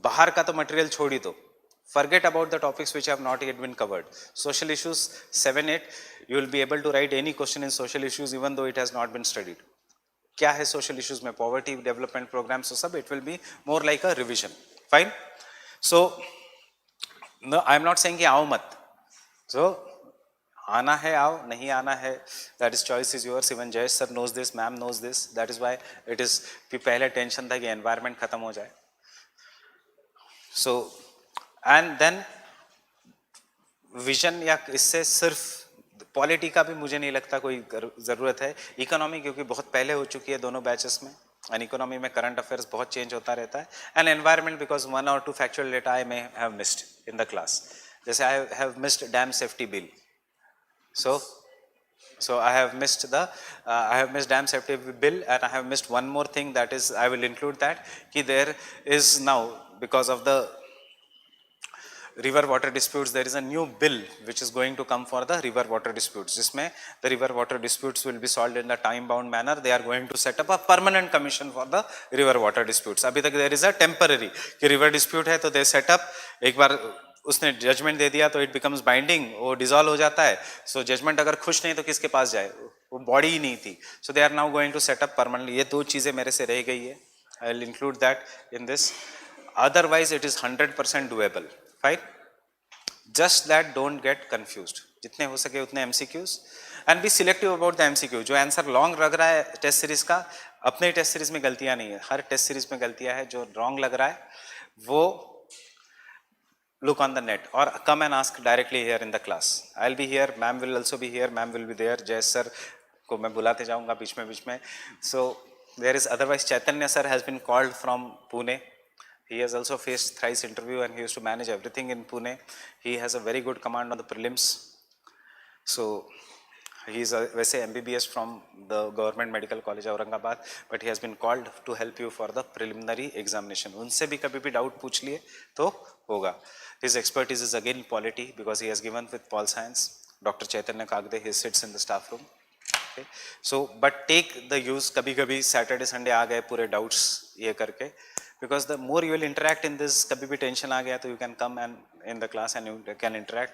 बाहर का तो मटेरियल छोड़ ही दो, forget about the topics which have not yet been covered. Social issues 7-8, you will be able to write any question in social issues even though it has not been studied. क्या है social issues में, poverty development programs, so सब it will be more like a revision. Fine. So no, I am not saying कि आओ मत, so आना है आओ, नहीं आना है that is choice is yours. Even Jayesh sir knows this, ma'am knows this, that is why it is, पहले टेंशन था कि environment खत्म हो जाए। So एंड देन विजन, या इससे सिर्फ पॉलिटी का भी मुझे नहीं लगता कोई ज़रूरत है। इकोनॉमी क्योंकि बहुत पहले हो चुकी है दोनों बैचेस में, एंड इकोनॉमी में करंट अफेयर्स बहुत चेंज होता रहता है। And environment because 1 or 2 factual data I may have missed in the class, जैसे I have missed dam safety bill, so I have missed dam safety bill, and I have missed one more thing, that is I will include that कि there is now, because of the river water disputes, there is a new bill which is going to come for the river water disputes, जिसमें the river water disputes will be solved in the time bound manner. They are going to set up a permanent commission for the river water disputes. अभी तक there is a temporary कि river dispute है तो they set up, एक बार उसने judgement दे दिया तो it becomes binding, वो डिसॉल्व हो जाता है। सो जजमेंट अगर खुश नहीं तो किसके पास जाए, वो बॉडी ही नहीं थी। So they are now going to set up permanently. ये 2 चीज़ें मेरे से रह गई है, I will include that in this, otherwise it is 100% doable. Fine, just that don't get confused, जितने हो सके उतने MCQs, and be selective about the MCQ. जो आंसर लॉन्ग लग रहा है टेस्ट सीरीज का, अपने टेस्ट सीरीज में गलतियां नहीं है, हर टेस्ट सीरीज में गलतियां है। जो रॉन्ग लग रहा है वो look on the net or come and ask directly here in the class. I'll be here, ma'am will also be here, ma'am will be there, Jay sir को मैं बुलाते जाऊंगा बीच में. So there is otherwise Chaitanya sir has been called from Pune. He has also faced thrice interview and he used to manage everything in Pune. He has a very good command on the prelims. So he is वैसे MBBS from the Government Medical College Aurangabad, but he has been called to help you for the preliminary examination. उनसे भी कभी भी doubt पूछ लिए तो होगा. His expertise is again polity because he has given with Pol Science. Dr. Chaitanya Kagde, he sits in the staff room. Okay. So but take the use, कभी कभी Saturday Sunday आ गए पूरे doubts ये करके, because the more you will interact in this, कभी भी tension आ गया तो you can come and in the class and you can interact.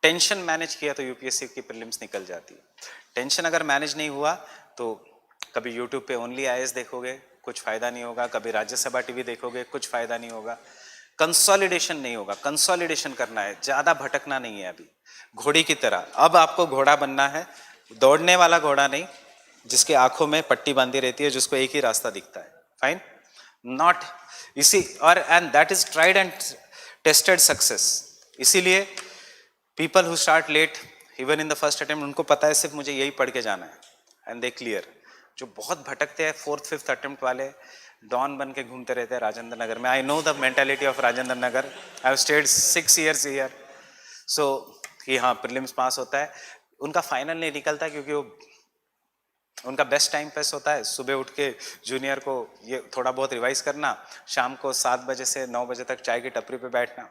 Tension manage किया तो यूपीएससी की प्रीलिम्स निकल जाती है. टेंशन अगर मैनेज नहीं हुआ तो कभी यूट्यूब पे ओनली आईएएस देखोगे, कुछ फायदा नहीं होगा. कभी राज्यसभा टीवी देखोगे, कुछ फायदा नहीं होगा. कंसोलिडेशन नहीं होगा. कंसोलिडेशन करना है, ज्यादा भटकना नहीं है. अभी घोड़ी की तरह अब आपको घोड़ा बनना है, दौड़ने वाला घोड़ा नहीं, जिसके आंखों में पट्टी बांधी रहती है, जिसको एक ही रास्ता दिखता है. फाइन, नॉट इसी और and that is tried and tested success. इसीलिए people who start late even in the first attempt, उनको पता है सिर्फ मुझे यही पढ़ के जाना है and they clear. जो बहुत भटकते हैं 4th 5th attempt वाले, डॉन बन के घूमते रहते हैं राजेंद्र नगर में. I know the mentality of Rajendra Nagar. I have stayed 6 years here. So कि हाँ प्रीलिम्स पास होता है, उनका फाइनल नहीं निकलता क्योंकि वो उनका बेस्ट टाइम पास होता है. सुबह उठ के जूनियर को ये थोड़ा बहुत रिवाइज करना, शाम को 7 बजे से 9 बजे तक चाय की टपरी पे बैठना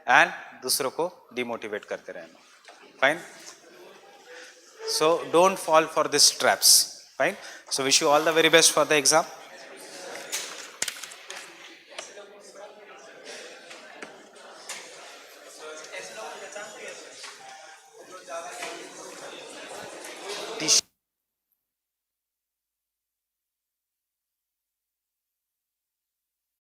एंड दूसरों को डिमोटिवेट करते रहना. Fine, so don't fall for this traps. Fine, so wish you all the very best for the exam.